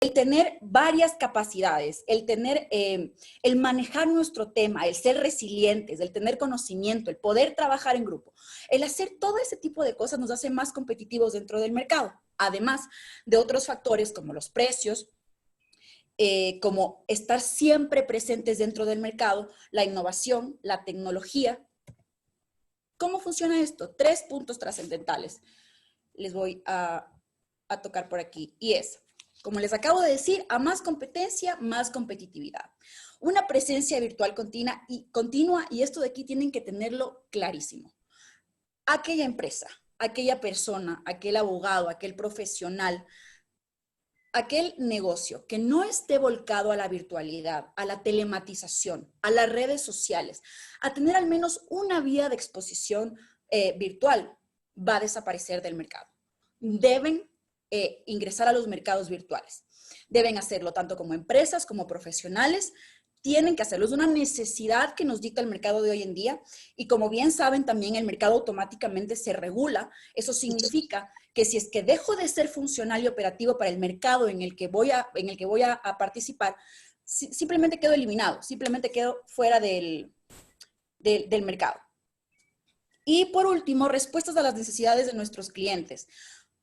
el tener varias capacidades, el tener, el manejar nuestro tema, el ser resilientes, el tener conocimiento, el poder trabajar en grupo, el hacer todo ese tipo de cosas nos hace más competitivos dentro del mercado, además de otros factores como los precios, como estar siempre presentes dentro del mercado, la innovación, la tecnología. ¿Cómo funciona esto? 3 puntos trascendentales. Les voy a tocar por aquí, y es, como les acabo de decir, a más competencia, más competitividad. Una presencia virtual continua, y esto de aquí tienen que tenerlo clarísimo. Aquella empresa, aquella persona, aquel abogado, aquel profesional, aquel negocio que no esté volcado a la virtualidad, a la telematización, a las redes sociales, a tener al menos una vía de exposición virtual, va a desaparecer del mercado. Deben ingresar a los mercados virtuales. Deben hacerlo tanto como empresas como profesionales. Tienen que hacerlo. Es una necesidad que nos dicta el mercado de hoy en día. Y como bien saben, también el mercado automáticamente se regula. Eso significa que si es que dejo de ser funcional y operativo para el mercado en el que voy a participar, simplemente quedo eliminado, simplemente quedo fuera del mercado. Y por último, respuestas a las necesidades de nuestros clientes.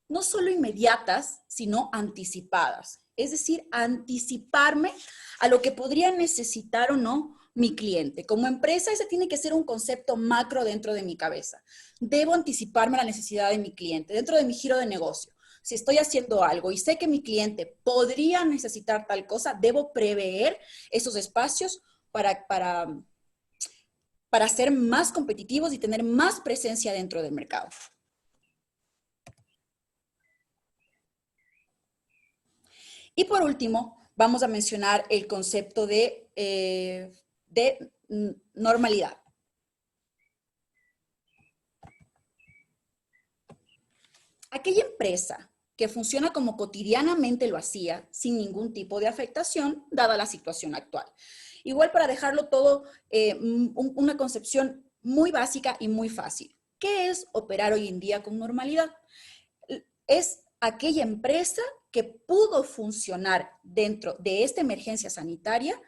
No solo inmediatas, sino anticipadas. Es decir, anticiparme a lo que podría necesitar o no mi cliente. Como empresa, ese tiene que ser un concepto macro dentro de mi cabeza. Debo anticiparme a la necesidad de mi cliente dentro de mi giro de negocio. Si estoy haciendo algo y sé que mi cliente podría necesitar tal cosa, debo prever esos espacios para ser más competitivos y tener más presencia dentro del mercado. Y por último, vamos a mencionar el concepto de normalidad. Aquella empresa que funciona como cotidianamente lo hacía, sin ningún tipo de afectación, dada la situación actual. Igual para dejarlo todo, una concepción muy básica y muy fácil. ¿Qué es operar hoy en día con normalidad? Es aquella empresa que pudo funcionar dentro de esta emergencia sanitaria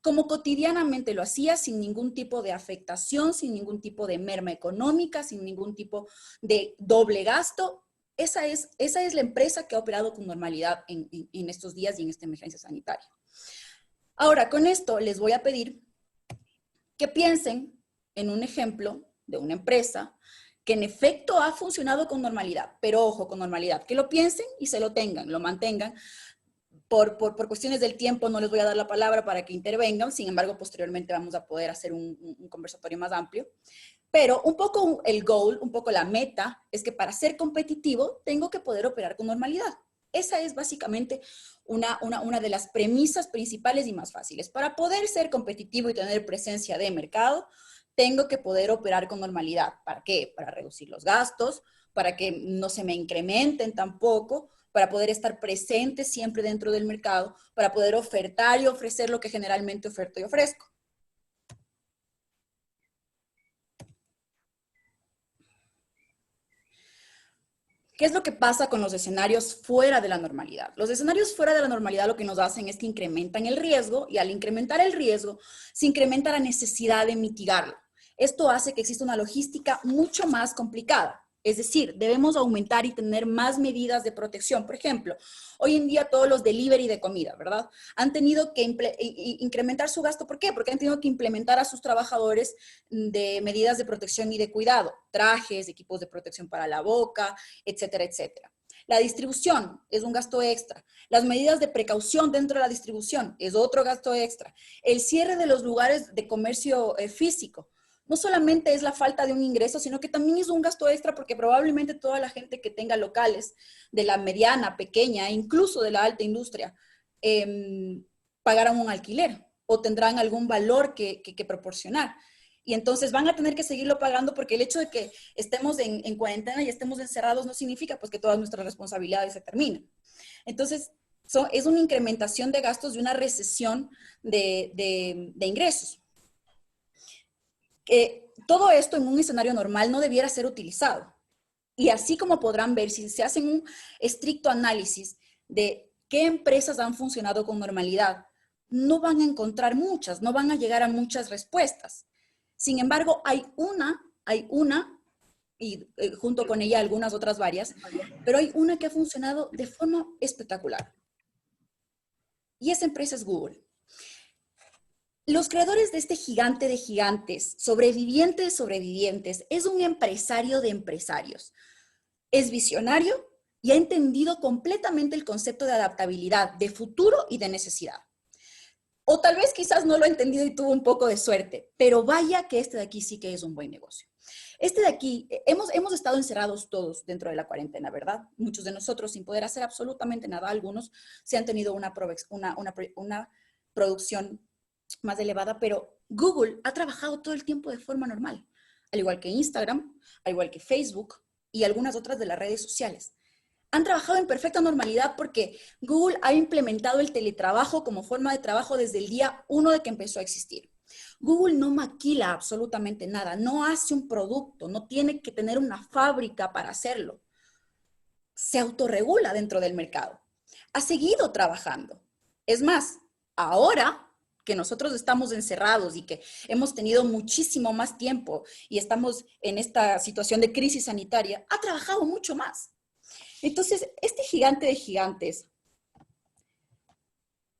como cotidianamente lo hacía, sin ningún tipo de afectación, sin ningún tipo de merma económica, sin ningún tipo de doble gasto. Esa es la empresa que ha operado con normalidad en estos días y en esta emergencia sanitaria. Ahora, con esto les voy a pedir que piensen en un ejemplo de una empresa que en efecto ha funcionado con normalidad, pero ojo, con normalidad, que lo piensen y se lo tengan, lo mantengan. Por cuestiones del tiempo no les voy a dar la palabra para que intervengan, sin embargo, posteriormente vamos a poder hacer un conversatorio más amplio. Pero un poco el goal, un poco la meta, es que para ser competitivo tengo que poder operar con normalidad. Esa es básicamente una de las premisas principales y más fáciles. Para poder ser competitivo y tener presencia de mercado, tengo que poder operar con normalidad. ¿Para qué? Para reducir los gastos, para que no se me incrementen tampoco, para poder estar presente siempre dentro del mercado, para poder ofertar y ofrecer lo que generalmente oferto y ofrezco. ¿Qué es lo que pasa con los escenarios fuera de la normalidad? Los escenarios fuera de la normalidad lo que nos hacen es que incrementan el riesgo, y al incrementar el riesgo se incrementa la necesidad de mitigarlo. Esto hace que exista una logística mucho más complicada. Es decir, debemos aumentar y tener más medidas de protección. Por ejemplo, hoy en día todos los delivery de comida, ¿verdad? Han tenido que incrementar su gasto. ¿Por qué? Porque han tenido que implementar a sus trabajadores de medidas de protección y de cuidado, trajes, equipos de protección para la boca, etcétera, etcétera. La distribución es un gasto extra. Las medidas de precaución dentro de la distribución es otro gasto extra. El cierre de los lugares de comercio físico no solamente es la falta de un ingreso, sino que también es un gasto extra porque probablemente toda la gente que tenga locales de la mediana, pequeña e incluso de la alta industria pagarán un alquiler o tendrán algún valor que proporcionar. Y entonces van a tener que seguirlo pagando porque el hecho de que estemos en cuarentena y estemos encerrados no significa pues que todas nuestras responsabilidades se terminen. Entonces, es una incrementación de gastos de una recesión de ingresos. Todo esto en un escenario normal no debiera ser utilizado. Y así como podrán ver, si se hace un estricto análisis de ¿Qué empresas han funcionado con normalidad? No van a encontrar muchas, no van a llegar a muchas respuestas. Sin embargo, hay una, y junto con ella algunas otras varias, pero hay una que ha funcionado de forma espectacular. Y esa empresa es Google. Los creadores de este gigante de gigantes, sobreviviente de sobrevivientes, es un empresario de empresarios. Es visionario y ha entendido completamente el concepto de adaptabilidad, de futuro y de necesidad. O tal vez quizás no lo ha entendido y tuvo un poco de suerte, pero vaya que este de aquí sí que es un buen negocio. Este de aquí, hemos estado encerrados todos dentro de la cuarentena, ¿verdad? Muchos de nosotros sin poder hacer absolutamente nada. Algunos se han tenido una producción más elevada, pero Google ha trabajado todo el tiempo de forma normal, al igual que Instagram, al igual que Facebook y algunas otras de las redes sociales. Han trabajado en perfecta normalidad porque Google ha implementado el teletrabajo como forma de trabajo desde el día 1 de que empezó a existir. Google no maquila absolutamente nada, no hace un producto, no tiene que tener una fábrica para hacerlo. Se autorregula dentro del mercado. Ha seguido trabajando. Es más, ahora que nosotros estamos encerrados y que hemos tenido muchísimo más tiempo y estamos en esta situación de crisis sanitaria, ha trabajado mucho más. Entonces, este gigante de gigantes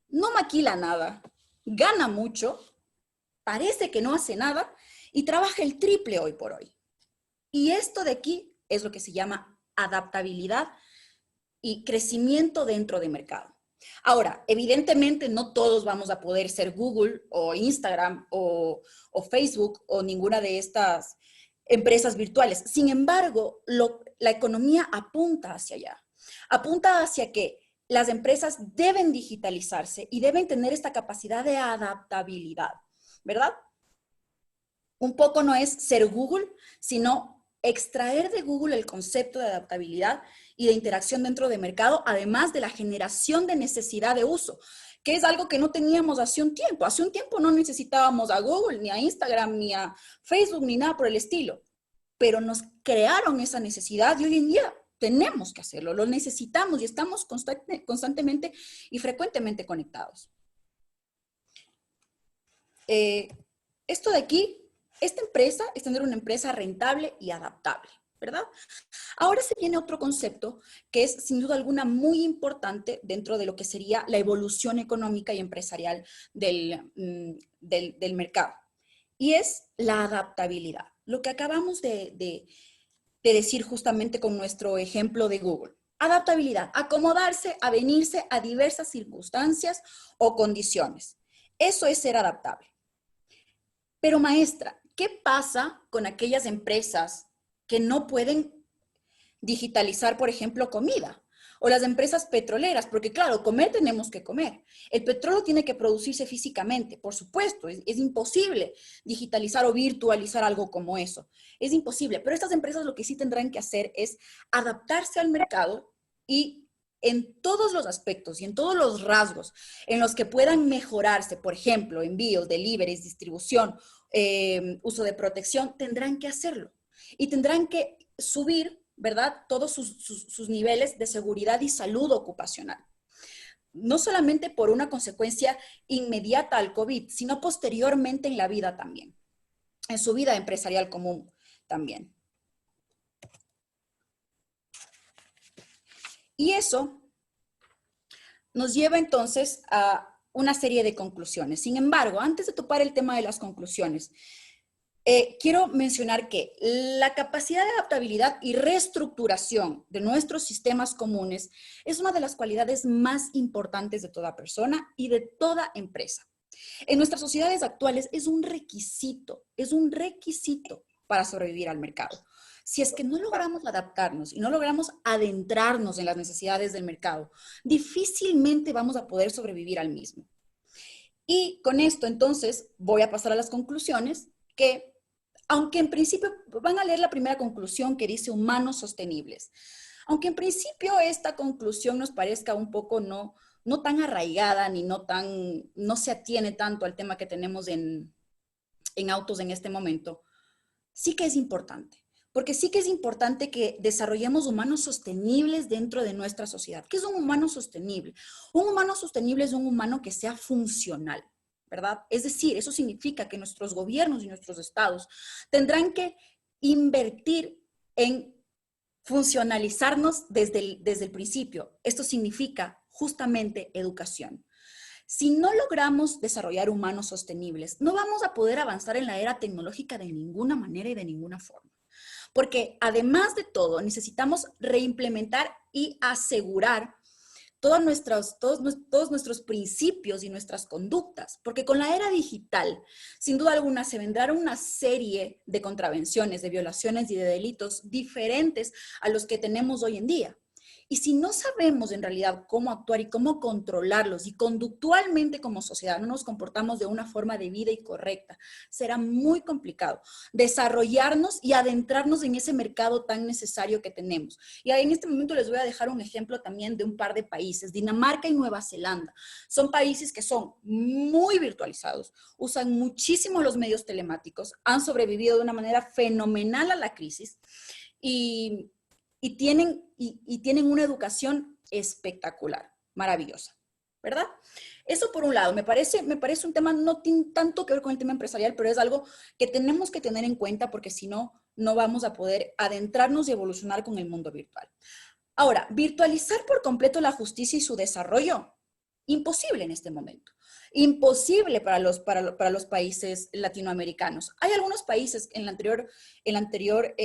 no maquila nada, gana mucho, parece que no hace nada y trabaja el triple hoy por hoy. Y esto de aquí es lo que se llama adaptabilidad y crecimiento dentro de mercado. Ahora, evidentemente no todos vamos a poder ser Google o Instagram o Facebook o ninguna de estas empresas virtuales. Sin embargo, la economía apunta hacia allá. Apunta hacia que las empresas deben digitalizarse y deben tener esta capacidad de adaptabilidad, ¿verdad? Un poco no es ser Google, sino extraer de Google el concepto de adaptabilidad y de interacción dentro del mercado, además de la generación de necesidad de uso, que es algo que no teníamos hace un tiempo. Hace un tiempo no necesitábamos a Google, ni a Instagram, ni a Facebook, ni nada por el estilo, pero nos crearon esa necesidad y hoy en día tenemos que hacerlo, lo necesitamos y estamos constantemente y frecuentemente conectados. Esto de aquí, esta empresa es tener una empresa rentable y adaptable, ¿verdad? Ahora se viene otro concepto que es sin duda alguna muy importante dentro de lo que sería la evolución económica y empresarial del mercado. Y es la adaptabilidad. Lo que acabamos de decir justamente con nuestro ejemplo de Google. Adaptabilidad, acomodarse, avenirse a diversas circunstancias o condiciones. Eso es ser adaptable. Pero maestra, ¿qué pasa con aquellas empresas que no pueden digitalizar, por ejemplo, comida? O las empresas petroleras, porque claro, comer tenemos que comer. El petróleo tiene que producirse físicamente, por supuesto, es imposible digitalizar o virtualizar algo como eso. Es imposible, pero estas empresas lo que sí tendrán que hacer es adaptarse al mercado y en todos los aspectos y en todos los rasgos en los que puedan mejorarse, por ejemplo, envíos, deliveries, distribución, uso de protección, tendrán que hacerlo. Y tendrán que subir, ¿verdad?, todos sus niveles de seguridad y salud ocupacional. No solamente por una consecuencia inmediata al COVID, sino posteriormente en la vida también, en su vida empresarial común también. Y eso nos lleva entonces a una serie de conclusiones. Sin embargo, antes de topar el tema de las conclusiones, quiero mencionar que la capacidad de adaptabilidad y reestructuración de nuestros sistemas comunes es una de las cualidades más importantes de toda persona y de toda empresa. En nuestras sociedades actuales es un requisito para sobrevivir al mercado. Si es que no logramos adaptarnos y no logramos adentrarnos en las necesidades del mercado, difícilmente vamos a poder sobrevivir al mismo. Y con esto, entonces, voy a pasar a las conclusiones que, aunque en principio van a leer la primera conclusión que dice humanos sostenibles, aunque en principio esta conclusión nos parezca un poco no tan arraigada ni no se atiene tanto al tema que tenemos en autos en este momento, sí que es importante, porque sí que es importante que desarrollemos humanos sostenibles dentro de nuestra sociedad. ¿Qué es un humano sostenible? Un humano sostenible es un humano que sea funcional, ¿verdad? Es decir, eso significa que nuestros gobiernos y nuestros estados tendrán que invertir en funcionalizarnos desde el principio. Esto significa justamente educación. Si no logramos desarrollar humanos sostenibles, no vamos a poder avanzar en la era tecnológica de ninguna manera y de ninguna forma. Porque además de todo, necesitamos reimplementar y asegurar todos nuestros principios y nuestras conductas, porque con la era digital, sin duda alguna, se vendrán una serie de contravenciones, de violaciones y de delitos diferentes a los que tenemos hoy en día. Y si no sabemos en realidad cómo actuar y cómo controlarlos y conductualmente como sociedad no nos comportamos de una forma debida y correcta, será muy complicado desarrollarnos y adentrarnos en ese mercado tan necesario que tenemos. Y en este momento les voy a dejar un ejemplo también de un par de países, Dinamarca y Nueva Zelanda. Son países que son muy virtualizados, usan muchísimo los medios telemáticos, han sobrevivido de una manera fenomenal a la crisis y tienen una educación espectacular, maravillosa, ¿verdad? Eso por un lado, me parece un tema no tiene tanto que ver con el tema empresarial, pero es algo que tenemos que tener en cuenta porque si no, no vamos a poder adentrarnos y evolucionar con el mundo virtual. Ahora, virtualizar por completo la justicia y su desarrollo, imposible en este momento. Imposible para los países latinoamericanos. Hay algunos países, en la anterior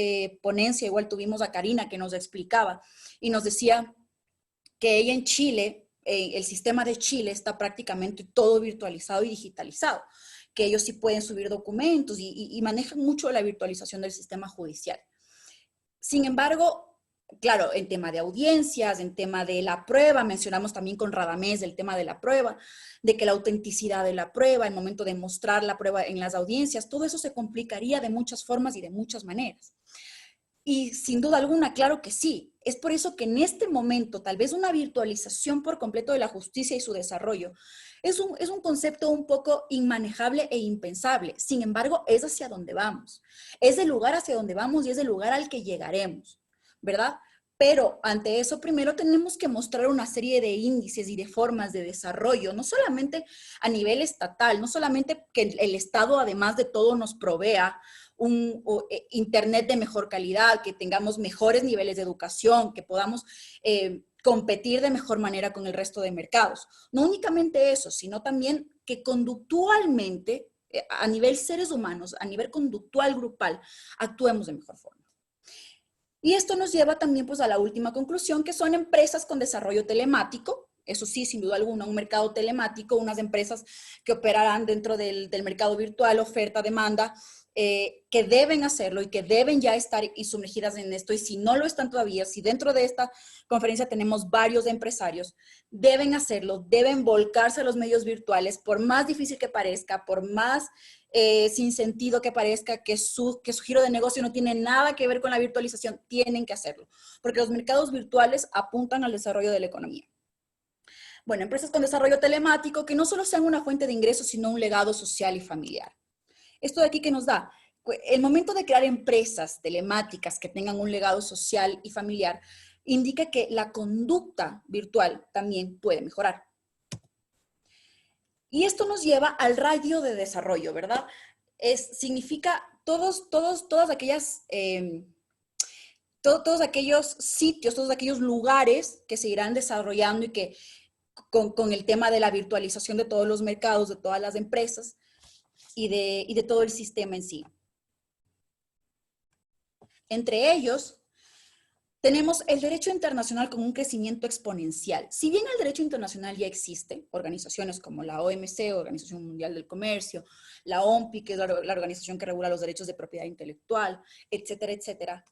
ponencia, igual tuvimos a Karina que nos explicaba y nos decía que ella en Chile, el sistema de Chile está prácticamente todo virtualizado y digitalizado, que ellos sí pueden subir documentos y manejan mucho la virtualización del sistema judicial. Sin embargo, claro, en tema de audiencias, en tema de la prueba, mencionamos también con Radamés el tema de la prueba, de que la autenticidad de la prueba, el momento de mostrar la prueba en las audiencias, todo eso se complicaría de muchas formas y de muchas maneras. Y sin duda alguna, claro que sí. Es por eso que en este momento, tal vez una virtualización por completo de la justicia y su desarrollo es un concepto un poco inmanejable e impensable. Sin embargo, es hacia donde vamos. Es el lugar hacia donde vamos y es el lugar al que llegaremos, ¿verdad? Pero ante eso primero tenemos que mostrar una serie de índices y de formas de desarrollo, no solamente a nivel estatal, no solamente que el Estado además de todo nos provea internet de mejor calidad, que tengamos mejores niveles de educación, que podamos competir de mejor manera con el resto de mercados. No únicamente eso, sino también que conductualmente, a nivel seres humanos, a nivel conductual grupal, actuemos de mejor forma. Y esto nos lleva también pues a la última conclusión, que son empresas con desarrollo telemático. Eso sí, sin duda alguna, un mercado telemático, unas empresas que operarán dentro del mercado virtual, oferta, demanda, que deben hacerlo y que deben ya estar sumergidas en esto. Y si no lo están todavía, si dentro de esta conferencia tenemos varios empresarios, deben hacerlo, deben volcarse a los medios virtuales, por más difícil que parezca, por más sin sentido que parezca que su giro de negocio no tiene nada que ver con la virtualización, tienen que hacerlo, porque los mercados virtuales apuntan al desarrollo de la economía. Bueno, empresas con desarrollo telemático que no solo sean una fuente de ingresos, sino un legado social y familiar. Esto de aquí que nos da, el momento de crear empresas telemáticas que tengan un legado social y familiar, indica que la conducta virtual también puede mejorar. Y esto nos lleva al radio de desarrollo, ¿verdad? Significa todas aquellas, todos aquellos sitios, todos aquellos lugares que se irán desarrollando y que con el tema de la virtualización de todos los mercados, de todas las empresas y de todo el sistema en sí. Entre ellos, tenemos el derecho internacional con un crecimiento exponencial. Si bien el derecho internacional ya existe, organizaciones como la OMC, Organización Mundial del Comercio, la OMPI, que es la organización que regula los derechos de propiedad intelectual, etcétera, etcétera,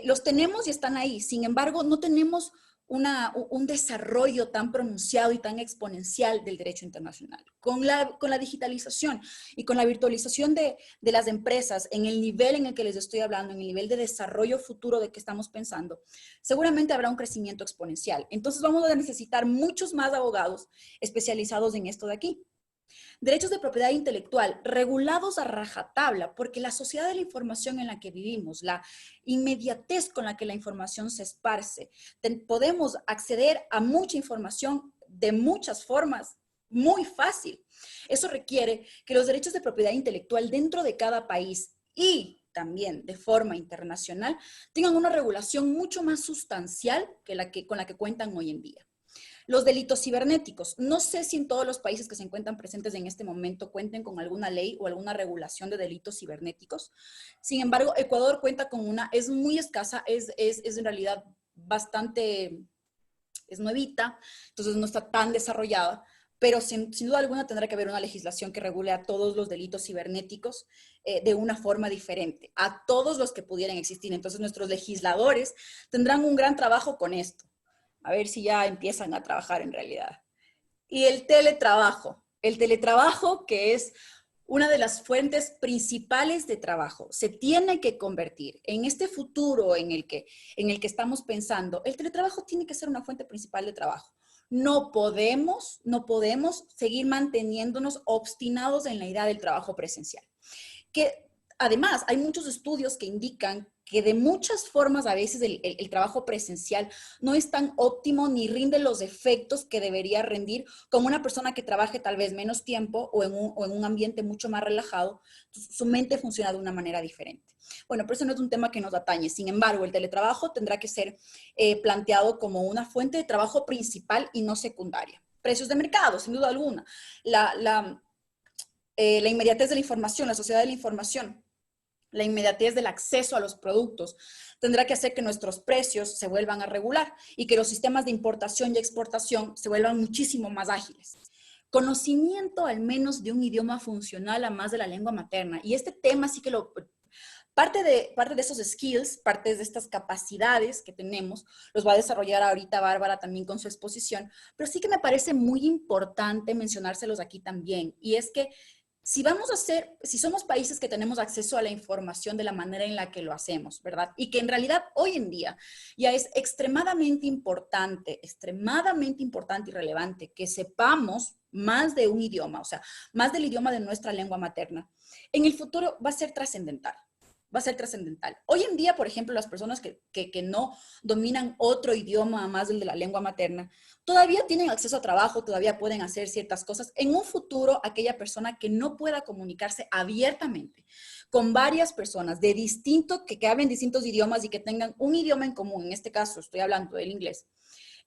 los tenemos y están ahí. Sin embargo, no tenemos un desarrollo tan pronunciado y tan exponencial del derecho internacional. Con la digitalización y con la virtualización de las empresas en el nivel en el que les estoy hablando, en el nivel de desarrollo futuro de que estamos pensando, seguramente habrá un crecimiento exponencial. Entonces vamos a necesitar muchos más abogados especializados en esto de aquí. Derechos de propiedad intelectual regulados a rajatabla, porque la sociedad de la información en la que vivimos, la inmediatez con la que la información se esparce, podemos acceder a mucha información de muchas formas, muy fácil. Eso requiere que los derechos de propiedad intelectual dentro de cada país y también de forma internacional tengan una regulación mucho más sustancial que con la que cuentan hoy en día. Los delitos cibernéticos. No sé si en todos los países que se encuentran presentes en este momento cuenten con alguna ley o alguna regulación de delitos cibernéticos. Sin embargo, Ecuador cuenta con una, es muy escasa, es en realidad bastante, es nuevita, entonces no está tan desarrollada, pero sin duda alguna tendrá que haber una legislación que regule a todos los delitos cibernéticos de una forma diferente, a todos los que pudieran existir. Entonces nuestros legisladores tendrán un gran trabajo con esto. A ver si ya empiezan a trabajar en realidad. Y el teletrabajo que es una de las fuentes principales de trabajo, se tiene que convertir en este futuro en el que estamos pensando. El teletrabajo tiene que ser una fuente principal de trabajo. No podemos seguir manteniéndonos obstinados en la idea del trabajo presencial. Que además hay muchos estudios que indican que de muchas formas a veces el trabajo presencial no es tan óptimo ni rinde los efectos que debería rendir como una persona que trabaje tal vez menos tiempo o en un ambiente mucho más relajado. Su mente funciona de una manera diferente. Bueno, pero eso no es un tema que nos atañe. Sin embargo, el teletrabajo tendrá que ser planteado como una fuente de trabajo principal y no secundaria. Precios de mercado, sin duda alguna. La inmediatez de la información, la sociedad de la información, la inmediatez del acceso a los productos, tendrá que hacer que nuestros precios se vuelvan a regular y que los sistemas de importación y exportación se vuelvan muchísimo más ágiles. Conocimiento al menos de un idioma funcional a más de la lengua materna. Y este tema sí que parte de esos skills, parte de estas capacidades que tenemos, los va a desarrollar ahorita Bárbara también con su exposición, pero sí que me parece muy importante mencionárselos aquí también. Y es que si somos países que tenemos acceso a la información de la manera en la que lo hacemos, ¿verdad? Y que en realidad hoy en día ya es extremadamente importante y relevante que sepamos más de un idioma, o sea, más del idioma de nuestra lengua materna. En el futuro va a ser trascendental. Va a ser trascendental. Hoy en día, por ejemplo, las personas que no dominan otro idioma más del de la lengua materna, todavía tienen acceso a trabajo, todavía pueden hacer ciertas cosas. En un futuro, aquella persona que no pueda comunicarse abiertamente con varias personas que hablen distintos idiomas y que tengan un idioma en común, en este caso estoy hablando del inglés,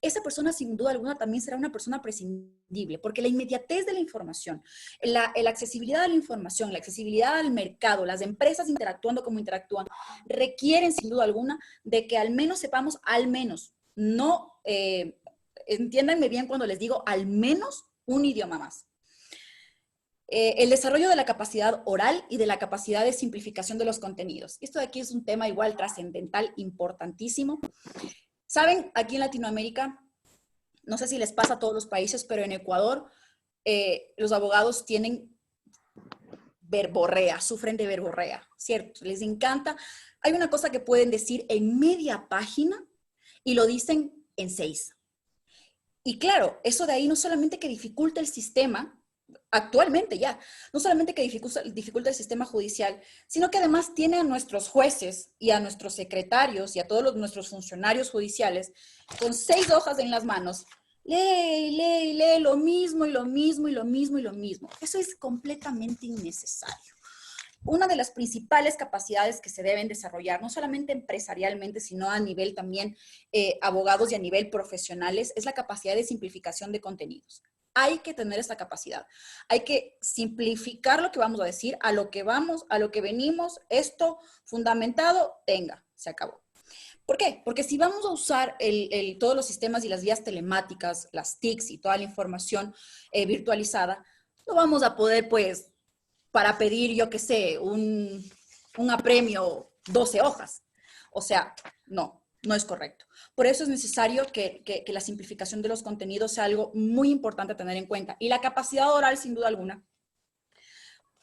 esa persona sin duda alguna también será una persona prescindible, porque la inmediatez de la información, la accesibilidad a la información, la accesibilidad al mercado, las empresas interactuando como interactúan, requieren sin duda alguna de que al menos sepamos, no, entiéndanme bien cuando les digo al menos un idioma más. El desarrollo de la capacidad oral y de la capacidad de simplificación de los contenidos. Esto de aquí es un tema igual trascendental, importantísimo. Saben, aquí en Latinoamérica, no sé si les pasa a todos los países, pero en Ecuador los abogados tienen verborrea, sufren de verborrea, ¿cierto? Les encanta. Hay una cosa que pueden decir en media página y lo dicen en 6. Y claro, eso de ahí no solamente que dificulta el sistema, actualmente ya, no solamente que dificulta el sistema judicial, sino que además tiene a nuestros jueces y a nuestros secretarios y a todos nuestros funcionarios judiciales con 6 hojas en las manos. Lee lo mismo y lo mismo y lo mismo y lo mismo. Eso es completamente innecesario. Una de las principales capacidades que se deben desarrollar, no solamente empresarialmente, sino a nivel también abogados y a nivel profesionales, es la capacidad de simplificación de contenidos. Hay que tener esta capacidad. Hay que simplificar lo que vamos a decir, a lo que vamos, a lo que venimos, esto fundamentado, venga, se acabó. ¿Por qué? Porque si vamos a usar todos los sistemas y las vías telemáticas, las TICs y toda la información virtualizada, no vamos a poder, pues, para pedir, yo qué sé, un apremio 12 hojas. O sea, no es correcto. Por eso es necesario que la simplificación de los contenidos sea algo muy importante a tener en cuenta. Y la capacidad oral, sin duda alguna,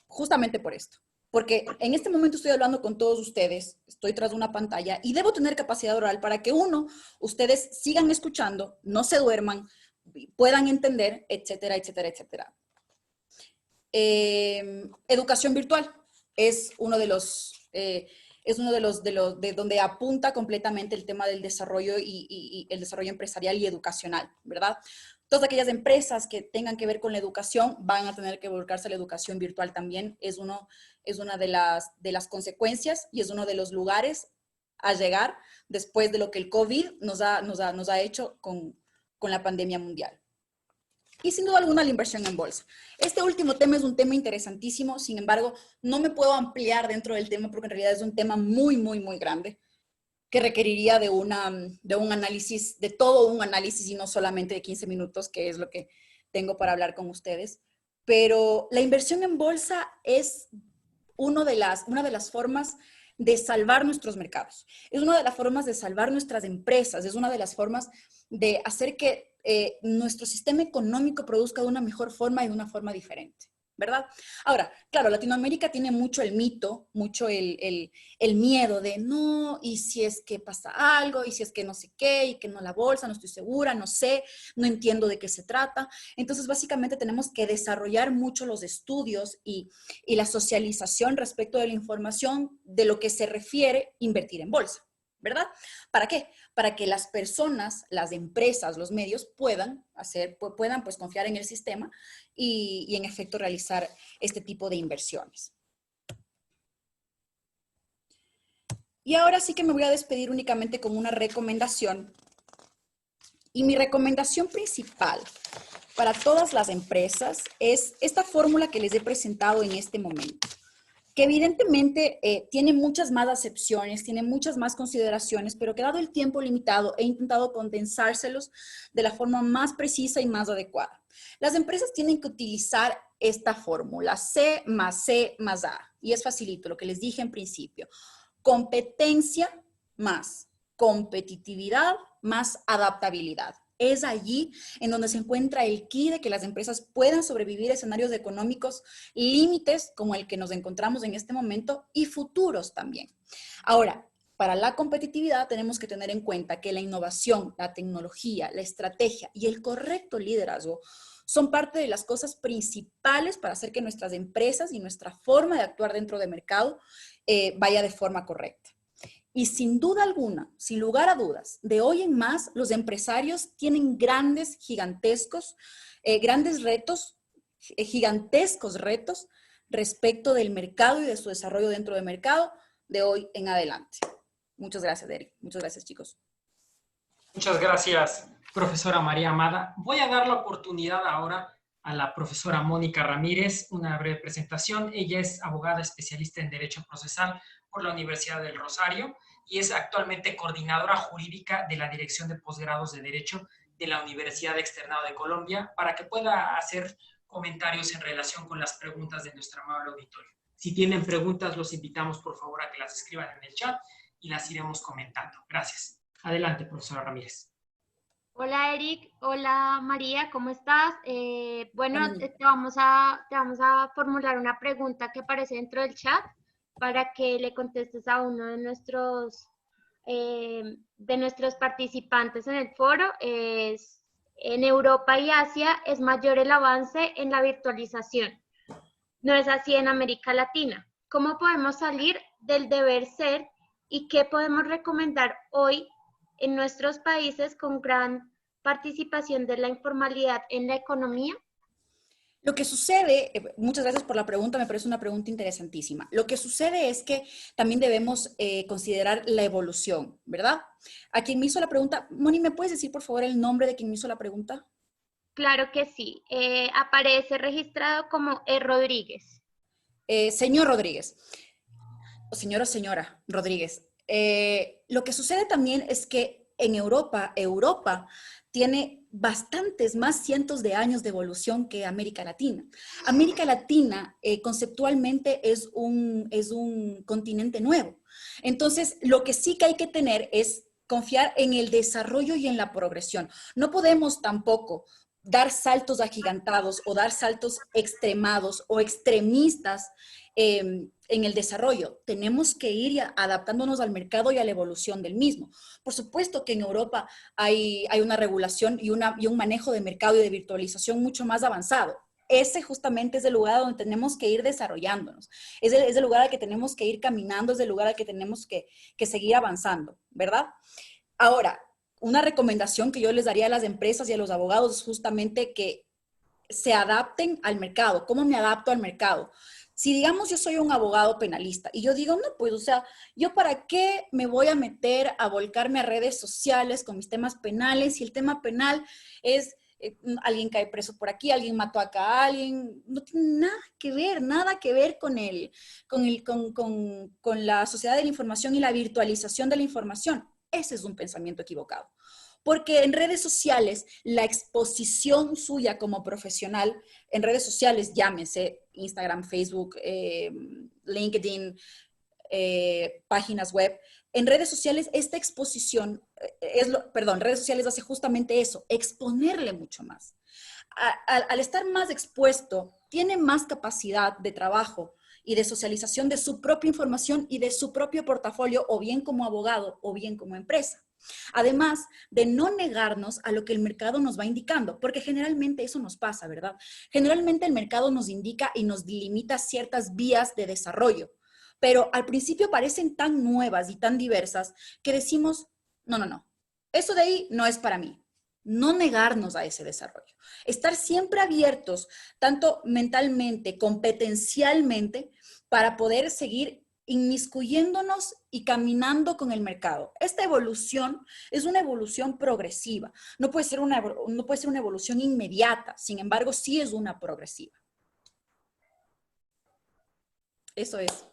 justamente por esto. Porque en este momento estoy hablando con todos ustedes, estoy tras una pantalla y debo tener capacidad oral para que ustedes sigan escuchando, no se duerman, puedan entender, etcétera, etcétera, etcétera. Educación virtual es uno de de donde apunta completamente el tema del desarrollo y el desarrollo empresarial y educacional, ¿verdad? Todas aquellas empresas que tengan que ver con la educación van a tener que volcarse a la educación virtual también. Es una de las consecuencias y es uno de los lugares a llegar después de lo que el COVID nos ha hecho con la pandemia mundial. Y sin duda alguna la inversión en bolsa. Este último tema es un tema interesantísimo, sin embargo, no me puedo ampliar dentro del tema porque en realidad es un tema muy, muy, muy grande que requeriría de un análisis, de todo un análisis y no solamente de 15 minutos, que es lo que tengo para hablar con ustedes. Pero la inversión en bolsa es una de las formas de salvar nuestros mercados. Es una de las formas de salvar nuestras empresas, es una de las formas de hacer que nuestro sistema económico produzca de una mejor forma y de una forma diferente, ¿verdad? Ahora, claro, Latinoamérica tiene mucho el mito, mucho el miedo de no, y si es que pasa algo, y si es que no sé qué, y que no la bolsa, no estoy segura, no sé, no entiendo de qué se trata. Entonces, básicamente tenemos que desarrollar mucho los estudios y la socialización respecto de la información de lo que se refiere invertir en bolsa, ¿verdad? ¿Para qué? Para que las personas, las empresas, los medios puedan pues confiar en el sistema y en efecto realizar este tipo de inversiones. Y ahora sí que me voy a despedir únicamente con una recomendación. Y mi recomendación principal para todas las empresas es esta fórmula que les he presentado en este momento, que evidentemente tiene muchas más acepciones, tiene muchas más consideraciones, pero que dado el tiempo limitado he intentado condensárselos de la forma más precisa y más adecuada. Las empresas tienen que utilizar esta fórmula, C más C más A, y es facilito, lo que les dije en principio. Competencia más competitividad más adaptabilidad. Es allí en donde se encuentra el key de que las empresas puedan sobrevivir a escenarios económicos límites como el que nos encontramos en este momento y futuros también. Ahora, para la competitividad tenemos que tener en cuenta que la innovación, la tecnología, la estrategia y el correcto liderazgo son parte de las cosas principales para hacer que nuestras empresas y nuestra forma de actuar dentro del mercado vaya de forma correcta. Y sin duda alguna, sin lugar a dudas, de hoy en más, los empresarios tienen grandes retos, gigantescos retos respecto del mercado y de su desarrollo dentro del mercado de hoy en adelante. Muchas gracias, Eric. Muchas gracias, chicos. Muchas gracias, profesora María Amada. Voy a dar la oportunidad ahora a la profesora Mónica Ramírez, una breve presentación. Ella es abogada especialista en Derecho Procesal por la Universidad del Rosario y es actualmente coordinadora jurídica de la Dirección de Posgrados de Derecho de la Universidad Externado de Colombia, para que pueda hacer comentarios en relación con las preguntas de nuestro amable auditorio. Si tienen preguntas, los invitamos por favor a que las escriban en el chat y las iremos comentando. Gracias. Adelante, profesora Ramírez. Hola Eric, hola María, ¿cómo estás? Bueno, te vamos a formular una pregunta que aparece dentro del chat para que le contestes a uno de nuestros participantes en el foro. En Europa y Asia es mayor el avance en la virtualización. No es así en América Latina. ¿Cómo podemos salir del deber ser y qué podemos recomendar hoy en nuestros países con gran participación de la informalidad en la economía? Lo que sucede, muchas gracias por la pregunta, me parece una pregunta interesantísima. Lo que sucede es que también debemos considerar la evolución, ¿verdad? A quien me hizo la pregunta, Moni, ¿me puedes decir por favor el nombre de quien me hizo la pregunta? Claro que sí, aparece registrado como E. Rodríguez. Señor Rodríguez, o señor o señora Rodríguez, lo que sucede también es que en Europa tiene bastantes más cientos de años de evolución que América Latina. América Latina conceptualmente es un continente nuevo. Entonces, lo que sí que hay que tener es confiar en el desarrollo y en la progresión. No podemos tampoco dar saltos agigantados o dar saltos extremados o extremistas en el desarrollo. Tenemos que ir adaptándonos al mercado y a la evolución del mismo. Por supuesto que en Europa hay una regulación y un manejo de mercado y de virtualización mucho más avanzado. ese justamente es el lugar donde tenemos que ir desarrollándonos. Es el lugar al que tenemos que ir caminando, es el lugar al que tenemos que seguir avanzando, ¿verdad? Ahora, una recomendación que yo les daría a las empresas y a los abogados es justamente que se adapten al mercado. ¿Cómo me adapto al mercado? Si digamos yo soy un abogado penalista y yo digo, no, pues, o sea, ¿yo para qué me voy a meter a volcarme a redes sociales con mis temas penales si el tema penal es alguien cae preso por aquí, alguien mató acá a alguien? No tiene nada que ver con la sociedad de la información y la virtualización de la información. Ese es un pensamiento equivocado. Porque en redes sociales, la exposición suya como profesional, en redes sociales, llámese Instagram, Facebook, LinkedIn, páginas web, en redes sociales esta exposición, redes sociales hace justamente eso, exponerle mucho más. Al estar más expuesto, tiene más capacidad de trabajo y de socialización de su propia información y de su propio portafolio, o bien como abogado o bien como empresa. Además de no negarnos a lo que el mercado nos va indicando, porque generalmente eso nos pasa, ¿verdad? Generalmente el mercado nos indica y nos limita ciertas vías de desarrollo, pero al principio parecen tan nuevas y tan diversas que decimos, no, eso de ahí no es para mí. No negarnos a ese desarrollo. Estar siempre abiertos, tanto mentalmente, competencialmente, para poder seguir inmiscuyéndonos y caminando con el mercado. Esta evolución es una evolución progresiva. No puede ser una evolución inmediata, sin embargo, sí es una progresiva. Eso es.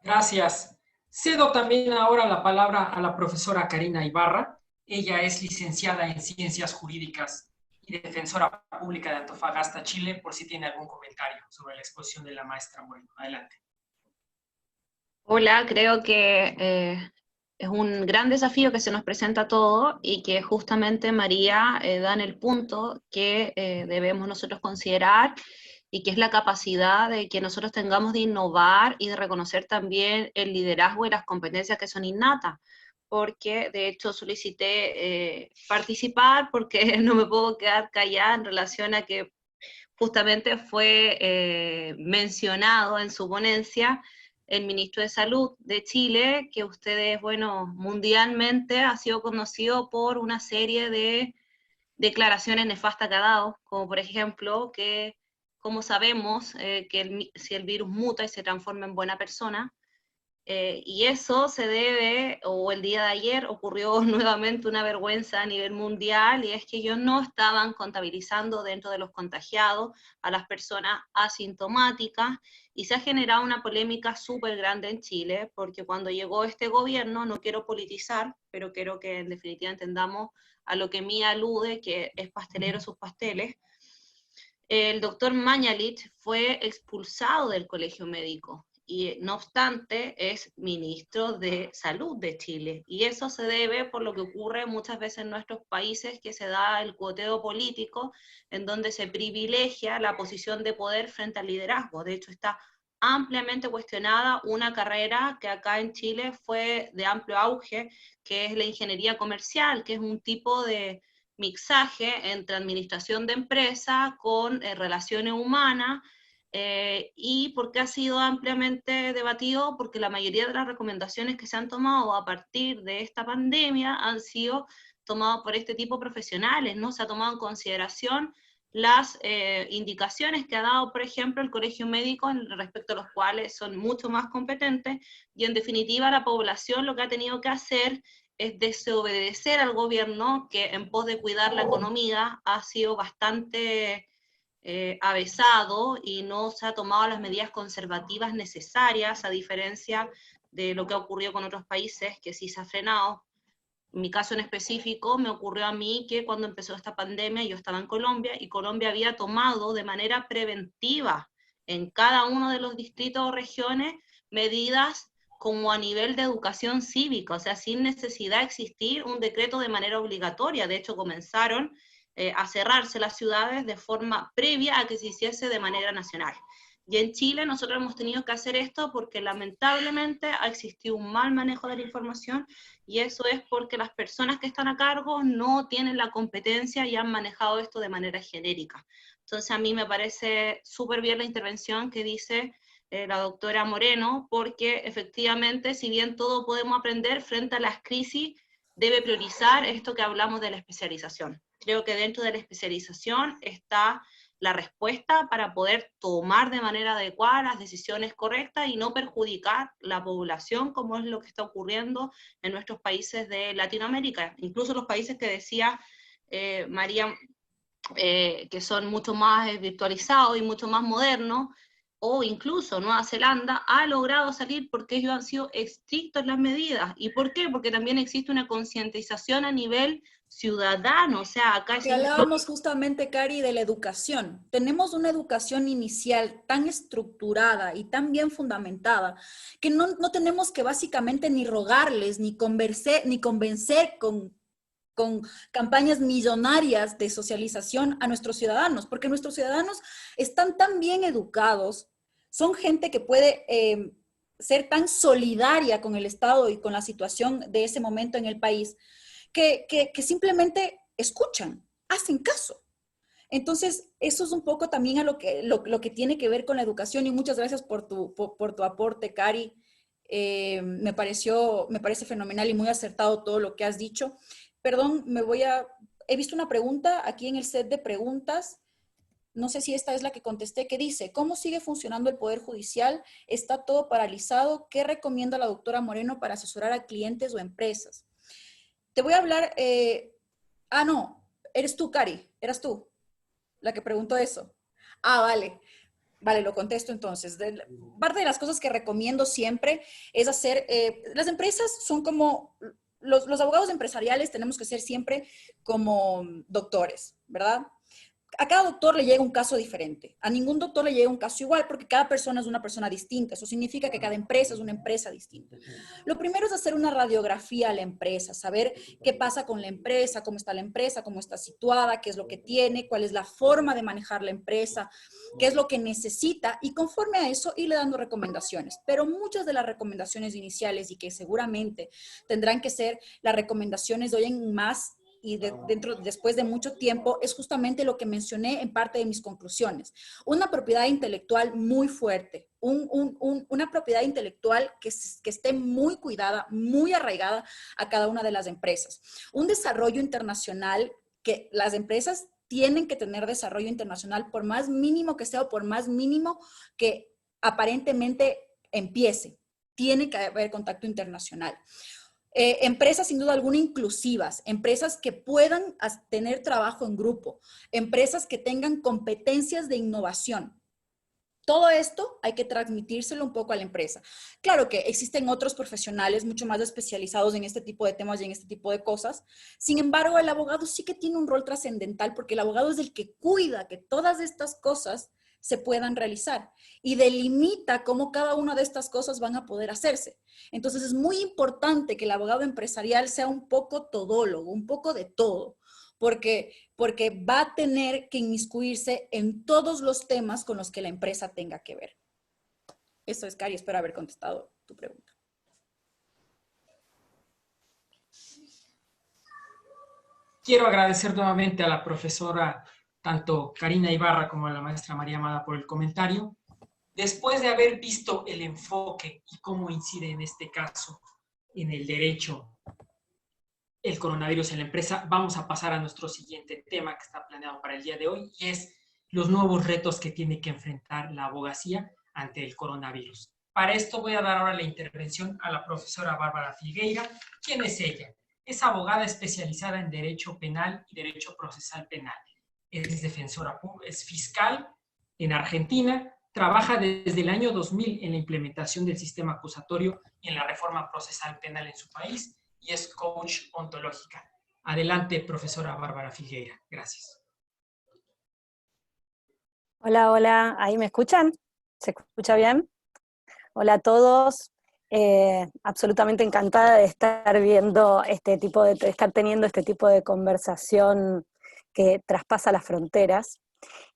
Gracias. Cedo también ahora la palabra a la profesora Karina Ibarra. Ella es licenciada en Ciencias Jurídicas y defensora pública de Antofagasta, Chile, por si tiene algún comentario sobre la exposición de la maestra. Bueno, adelante. Hola, creo que es un gran desafío que se nos presenta a todos y que justamente María da en el punto que debemos nosotros considerar, y que es la capacidad de que nosotros tengamos de innovar y de reconocer también el liderazgo y las competencias que son innatas, porque de hecho solicité participar porque no me puedo quedar callada en relación a que justamente fue mencionado en su ponencia el ministro de Salud de Chile, que ustedes, bueno, mundialmente ha sido conocido por una serie de declaraciones nefastas que ha dado, como por ejemplo que, como sabemos, si el virus muta y se transforma en buena persona, y eso se debe, o el día de ayer ocurrió nuevamente una vergüenza a nivel mundial, y es que ellos no estaban contabilizando dentro de los contagiados a las personas asintomáticas, y se ha generado una polémica súper grande en Chile, porque cuando llegó este gobierno, no quiero politizar, pero quiero que en definitiva entendamos a lo que Mía alude, que es pastelero sus pasteles. El doctor Mañalich fue expulsado del colegio médico, y no obstante es ministro de Salud de Chile, y eso se debe por lo que ocurre muchas veces en nuestros países, que se da el cuoteo político, en donde se privilegia la posición de poder frente al liderazgo. De hecho está ampliamente cuestionada una carrera que acá en Chile fue de amplio auge, que es la ingeniería comercial, que es un tipo de mixaje entre administración de empresa con relaciones humanas, y porque ha sido ampliamente debatido, porque la mayoría de las recomendaciones que se han tomado a partir de esta pandemia han sido tomadas por este tipo de profesionales, ¿no? Se ha tomado en consideración las indicaciones que ha dado, por ejemplo, el Colegio Médico, respecto a los cuales son mucho más competentes, y en definitiva la población lo que ha tenido que hacer es desobedecer al gobierno, que en pos de cuidar la economía ha sido bastante avesado, y no se ha tomado las medidas conservativas necesarias, a diferencia de lo que ha ocurrido con otros países, que sí se ha frenado. En mi caso en específico, me ocurrió a mí que cuando empezó esta pandemia, yo estaba en Colombia, y Colombia había tomado de manera preventiva en cada uno de los distritos o regiones medidas como a nivel de educación cívica, o sea, sin necesidad de existir un decreto de manera obligatoria. De hecho, comenzaron a cerrarse las ciudades de forma previa a que se hiciese de manera nacional. Y en Chile nosotros hemos tenido que hacer esto porque lamentablemente ha existido un mal manejo de la información, y eso es porque las personas que están a cargo no tienen la competencia y han manejado esto de manera genérica. Entonces a mí me parece súper bien la intervención que dice la doctora Moreno, porque efectivamente, si bien todo podemos aprender frente a las crisis, debe priorizar esto que hablamos de la especialización. Creo que dentro de la especialización está la respuesta para poder tomar de manera adecuada las decisiones correctas y no perjudicar la población, como es lo que está ocurriendo en nuestros países de Latinoamérica, incluso los países que decía María, que son mucho más virtualizados y mucho más modernos, o incluso Nueva Zelanda ha logrado salir porque ellos han sido estrictos en las medidas. ¿Y por qué? Porque también existe una concientización a nivel ciudadano, o sea, acá Que es... hablábamos justamente, Cari, de la educación. Tenemos una educación inicial tan estructurada y tan bien fundamentada que no tenemos que básicamente ni rogarles, ni convencer con campañas millonarias de socialización a nuestros ciudadanos, porque nuestros ciudadanos están tan bien educados, son gente que puede ser tan solidaria con el Estado y con la situación de ese momento en el país, que simplemente escuchan, hacen caso. Entonces, eso es un poco también a lo que tiene que ver con la educación, y muchas gracias por tu aporte, Cari. Me parece fenomenal y muy acertado todo lo que has dicho. Perdón, he visto una pregunta aquí en el set de preguntas, no sé si esta es la que contesté, que dice, ¿cómo sigue funcionando el Poder Judicial? ¿Está todo paralizado? ¿Qué recomienda la doctora Moreno para asesorar a clientes o empresas? Te voy a hablar, no, eres tú, Cari, eras tú la que preguntó eso. Vale, lo contesto entonces. Parte de las cosas que recomiendo siempre es hacer, las empresas son como, los abogados empresariales tenemos que ser siempre como doctores, ¿verdad? A cada doctor le llega un caso diferente. A ningún doctor le llega un caso igual porque cada persona es una persona distinta. Eso significa que cada empresa es una empresa distinta. Lo primero es hacer una radiografía a la empresa, saber qué pasa con la empresa, cómo está situada, qué es lo que tiene, cuál es la forma de manejar la empresa, qué es lo que necesita, y conforme a eso irle dando recomendaciones. Pero muchas de las recomendaciones iniciales, y que seguramente tendrán que ser las recomendaciones de hoy en más, y después de mucho tiempo, es justamente lo que mencioné en parte de mis conclusiones. Una propiedad intelectual muy fuerte, una propiedad intelectual que esté muy cuidada, muy arraigada a cada una de las empresas. Un desarrollo internacional, que las empresas tienen que tener desarrollo internacional, por más mínimo que sea o por más mínimo que aparentemente empiece. Tiene que haber contacto internacional. Empresas sin duda alguna inclusivas, empresas que puedan tener trabajo en grupo, empresas que tengan competencias de innovación. Todo esto hay que transmitírselo un poco a la empresa. Claro que existen otros profesionales mucho más especializados en este tipo de temas y en este tipo de cosas. Sin embargo, el abogado sí que tiene un rol trascendental, porque el abogado es el que cuida que todas estas cosas se puedan realizar y delimita cómo cada una de estas cosas van a poder hacerse. Entonces es muy importante que el abogado empresarial sea un poco todólogo, un poco de todo, porque va a tener que inmiscuirse en todos los temas con los que la empresa tenga que ver. Eso es, Cari, espero haber contestado tu pregunta. Quiero agradecer nuevamente a la profesora, tanto Karina Ibarra como a la maestra María Amada, por el comentario. Después de haber visto el enfoque y cómo incide en este caso en el derecho el coronavirus en la empresa, vamos a pasar a nuestro siguiente tema que está planeado para el día de hoy, y es los nuevos retos que tiene que enfrentar la abogacía ante el coronavirus. Para esto voy a dar ahora la intervención a la profesora Bárbara Filgueira. ¿Quién es ella? Es abogada especializada en Derecho Penal y Derecho Procesal Penal. Es defensora pública, es fiscal en Argentina, trabaja desde el año 2000 en la implementación del sistema acusatorio y en la reforma procesal penal en su país, y es coach ontológica. Adelante, profesora Bárbara Filgueira. Gracias. Hola, hola. ¿Ahí me escuchan? ¿Se escucha bien? Hola a todos. Absolutamente encantada de estar viendo estar teniendo este tipo de conversación que traspasa las fronteras.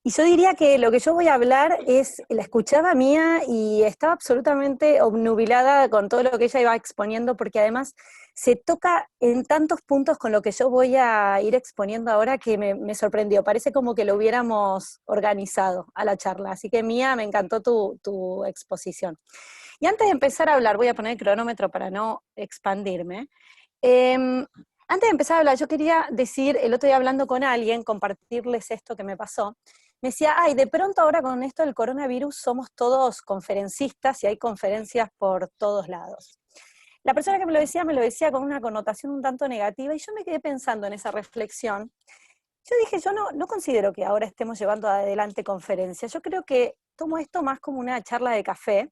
Y yo diría que lo que yo voy a hablar es, la escuchaba a Mía y estaba absolutamente obnubilada con todo lo que ella iba exponiendo, porque además se toca en tantos puntos con lo que yo voy a ir exponiendo ahora que me sorprendió. Parece como que lo hubiéramos organizado a la charla. Así que Mía, me encantó tu exposición. Y antes de empezar a hablar, voy a poner el cronómetro para no expandirme. Em, Antes de empezar a hablar, yo quería decir, el otro día hablando con alguien, compartirles esto que me pasó. Me decía, ay, de pronto ahora con esto del coronavirus somos todos conferencistas y hay conferencias por todos lados. La persona que me lo decía con una connotación un tanto negativa y yo me quedé pensando en esa reflexión. Yo dije, yo no considero que ahora estemos llevando adelante conferencias. Yo creo que tomo esto más como una charla de café,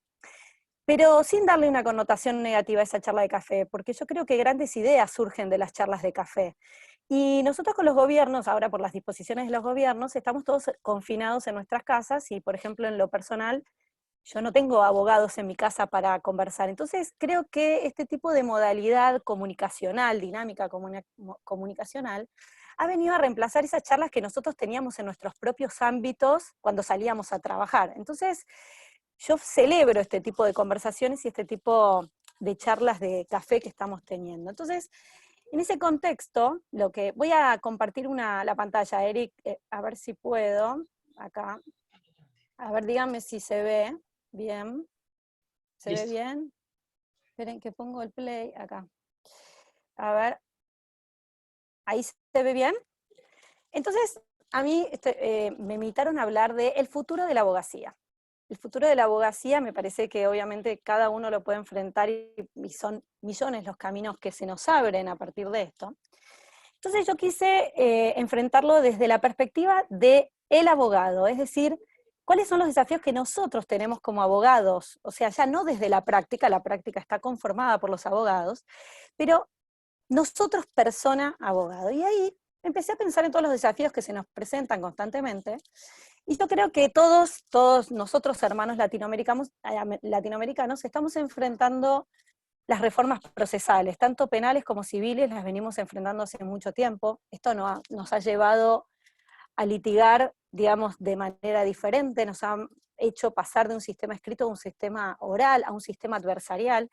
pero sin darle una connotación negativa a esa charla de café, porque yo creo que grandes ideas surgen de las charlas de café. Y nosotros con los gobiernos, ahora por las disposiciones de los gobiernos, estamos todos confinados en nuestras casas y, por ejemplo, en lo personal, yo no tengo abogados en mi casa para conversar. Entonces, creo que este tipo de modalidad comunicacional, dinámica comunicacional, ha venido a reemplazar esas charlas que nosotros teníamos en nuestros propios ámbitos cuando salíamos a trabajar. Entonces, yo celebro este tipo de conversaciones y este tipo de charlas de café que estamos teniendo. Entonces, en ese contexto, lo que voy a compartir la pantalla, Eric, a ver si puedo, acá. A ver, díganme si se ve bien. ¿Se Listo. ve bien? Esperen que pongo el play acá. A ver. ¿Ahí se ve bien? Entonces, a mí me invitaron a hablar del futuro de la abogacía. El futuro de la abogacía me parece que obviamente cada uno lo puede enfrentar y son millones los caminos que se nos abren a partir de esto. Entonces yo quise enfrentarlo desde la perspectiva del abogado, es decir, cuáles son los desafíos que nosotros tenemos como abogados, o sea, ya no desde la práctica está conformada por los abogados, pero nosotros persona abogado. Y ahí empecé a pensar en todos los desafíos que se nos presentan constantemente, y yo creo que todos nosotros, hermanos latinoamericanos, estamos enfrentando las reformas procesales, tanto penales como civiles, las venimos enfrentando hace mucho tiempo. Esto nos ha llevado a litigar, digamos, de manera diferente, nos ha hecho pasar de un sistema escrito a un sistema oral, a un sistema adversarial,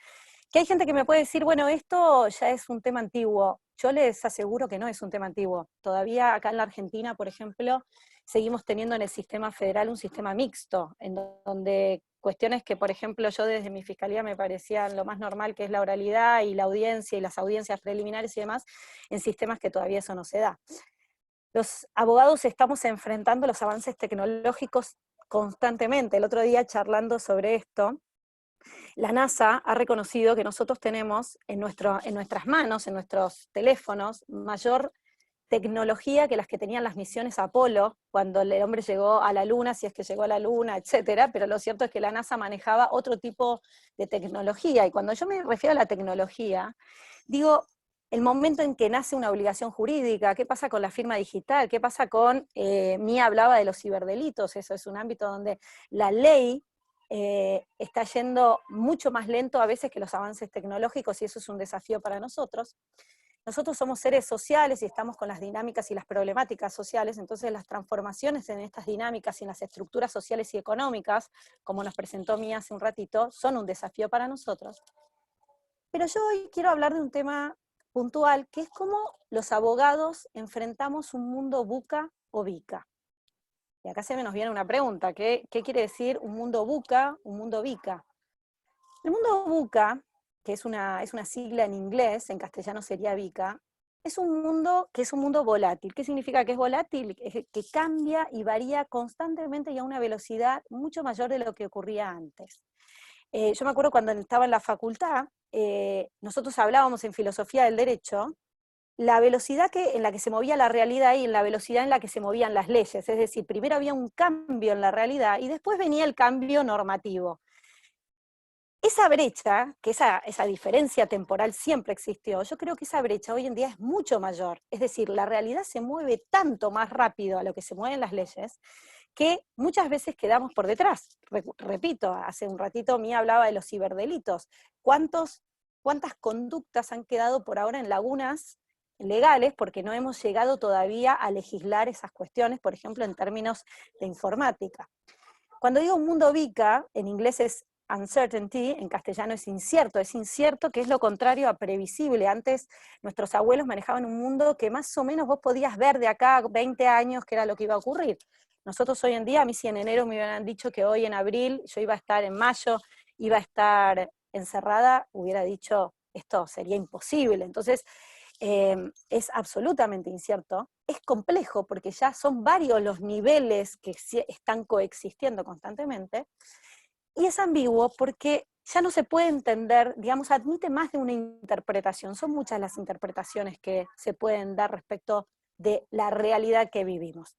que hay gente que me puede decir, bueno, esto ya es un tema antiguo. Yo les aseguro que no es un tema antiguo. Todavía acá en la Argentina, por ejemplo, seguimos teniendo en el sistema federal un sistema mixto, en donde cuestiones que, por ejemplo, yo desde mi fiscalía me parecían lo más normal, que es la oralidad y la audiencia y las audiencias preliminares y demás, en sistemas que todavía eso no se da. Los abogados estamos enfrentando los avances tecnológicos constantemente. El otro día, charlando sobre esto, la NASA ha reconocido que nosotros tenemos en nuestras manos, en nuestros teléfonos, mayor tecnología que las que tenían las misiones Apolo, cuando el hombre llegó a la Luna, si es que llegó a la Luna, etcétera, pero lo cierto es que la NASA manejaba otro tipo de tecnología, y cuando yo me refiero a la tecnología, digo, el momento en que nace una obligación jurídica, qué pasa con la firma digital, qué pasa con, Mía hablaba de los ciberdelitos, eso es un ámbito donde la ley está yendo mucho más lento a veces que los avances tecnológicos, y eso es un desafío para nosotros. Nosotros somos seres sociales y estamos con las dinámicas y las problemáticas sociales, entonces las transformaciones en estas dinámicas y en las estructuras sociales y económicas, como nos presentó Mía hace un ratito, son un desafío para nosotros. Pero yo hoy quiero hablar de un tema puntual, que es cómo los abogados enfrentamos un mundo buca o bica. Y acá se nos viene una pregunta, ¿qué quiere decir un mundo buca, un mundo bica? El mundo buca, que es una sigla en inglés, en castellano sería bica, es un mundo que es un mundo volátil. ¿Qué significa que es volátil? Que cambia y varía constantemente y a una velocidad mucho mayor de lo que ocurría antes. Yo me acuerdo cuando estaba en la facultad, nosotros hablábamos en filosofía del derecho, la velocidad en la que se movía la realidad y en la velocidad en la que se movían las leyes. Es decir, primero había un cambio en la realidad y después venía el cambio normativo. Esa brecha, que esa diferencia temporal siempre existió, yo creo que esa brecha hoy en día es mucho mayor. Es decir, la realidad se mueve tanto más rápido a lo que se mueven las leyes, que muchas veces quedamos por detrás. Repito, hace un ratito Mía hablaba de los ciberdelitos. ¿Cuántas conductas han quedado por ahora en lagunas legales porque no hemos llegado todavía a legislar esas cuestiones, por ejemplo, en términos de informática. Cuando digo mundo VICA, en inglés es uncertainty, en castellano es incierto, que es lo contrario a previsible. Antes nuestros abuelos manejaban un mundo que más o menos vos podías ver de acá a 20 años qué era lo que iba a ocurrir. Nosotros hoy en día, a mí si en enero me hubieran dicho que hoy en abril yo iba a estar en mayo, iba a estar encerrada, hubiera dicho esto sería imposible. Entonces, es absolutamente incierto, es complejo porque ya son varios los niveles que están coexistiendo constantemente, y es ambiguo porque ya no se puede entender, digamos, admite más de una interpretación, son muchas las interpretaciones que se pueden dar respecto de la realidad que vivimos.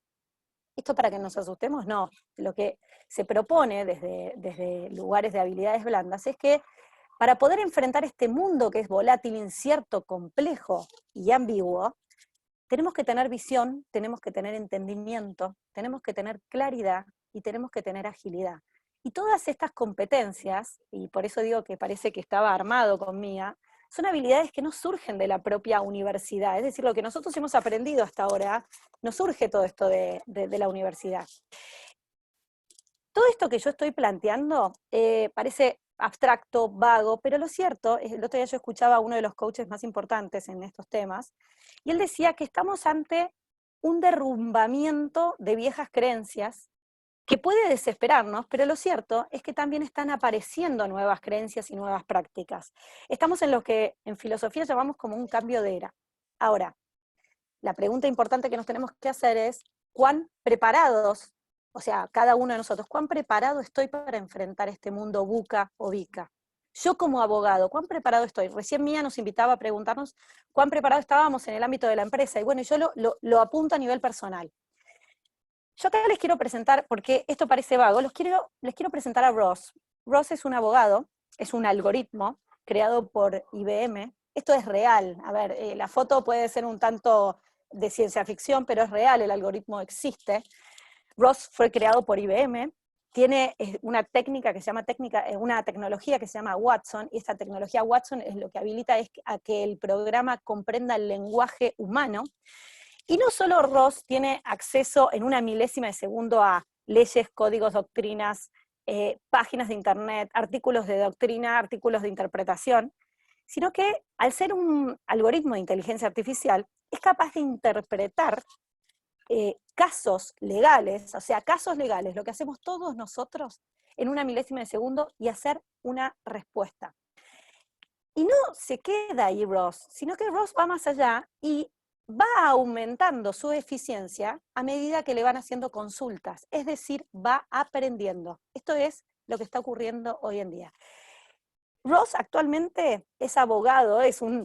¿Esto para que nos asustemos? No, lo que se propone desde lugares de habilidades blandas es que para poder enfrentar este mundo que es volátil, incierto, complejo y ambiguo, tenemos que tener visión, tenemos que tener entendimiento, tenemos que tener claridad y tenemos que tener agilidad. Y todas estas competencias, y por eso digo que parece que estaba armado con Mía, son habilidades que no surgen de la propia universidad, es decir, lo que nosotros hemos aprendido hasta ahora, no surge todo esto de la universidad. Todo esto que yo estoy planteando parece abstracto, vago, pero lo cierto, el otro día yo escuchaba a uno de los coaches más importantes en estos temas, y él decía que estamos ante un derrumbamiento de viejas creencias que puede desesperarnos, pero lo cierto es que también están apareciendo nuevas creencias y nuevas prácticas. Estamos en lo que en filosofía llamamos como un cambio de era. Ahora, la pregunta importante que nos tenemos que hacer es, ¿cuán preparados, o sea, cada uno de nosotros, cuán preparado estoy para enfrentar este mundo VUCA o VICA? Yo como abogado, ¿cuán preparado estoy? Recién Mía nos invitaba a preguntarnos cuán preparado estábamos en el ámbito de la empresa, y bueno, yo lo apunto a nivel personal. Yo acá les quiero presentar, porque esto parece vago, les quiero presentar a Ross. Ross es un abogado, es un algoritmo creado por IBM. Esto es real, a ver, la foto puede ser un tanto de ciencia ficción, pero es real, el algoritmo existe. Ross fue creado por IBM, tiene una técnica que se llama una tecnología que se llama Watson, y esta tecnología Watson es lo que habilita a que el programa comprenda el lenguaje humano. Y no solo Ross tiene acceso en una milésima de segundo a leyes, códigos, doctrinas, páginas de internet, artículos de doctrina, artículos de interpretación, sino que al ser un algoritmo de inteligencia artificial, es capaz de interpretar casos legales, o sea, casos legales, lo que hacemos todos nosotros en una milésima de segundo, y hacer una respuesta. Y no se queda ahí Ross, sino que Ross va más allá y va aumentando su eficiencia a medida que le van haciendo consultas, es decir, va aprendiendo. Esto es lo que está ocurriendo hoy en día. Ross actualmente es abogado, es un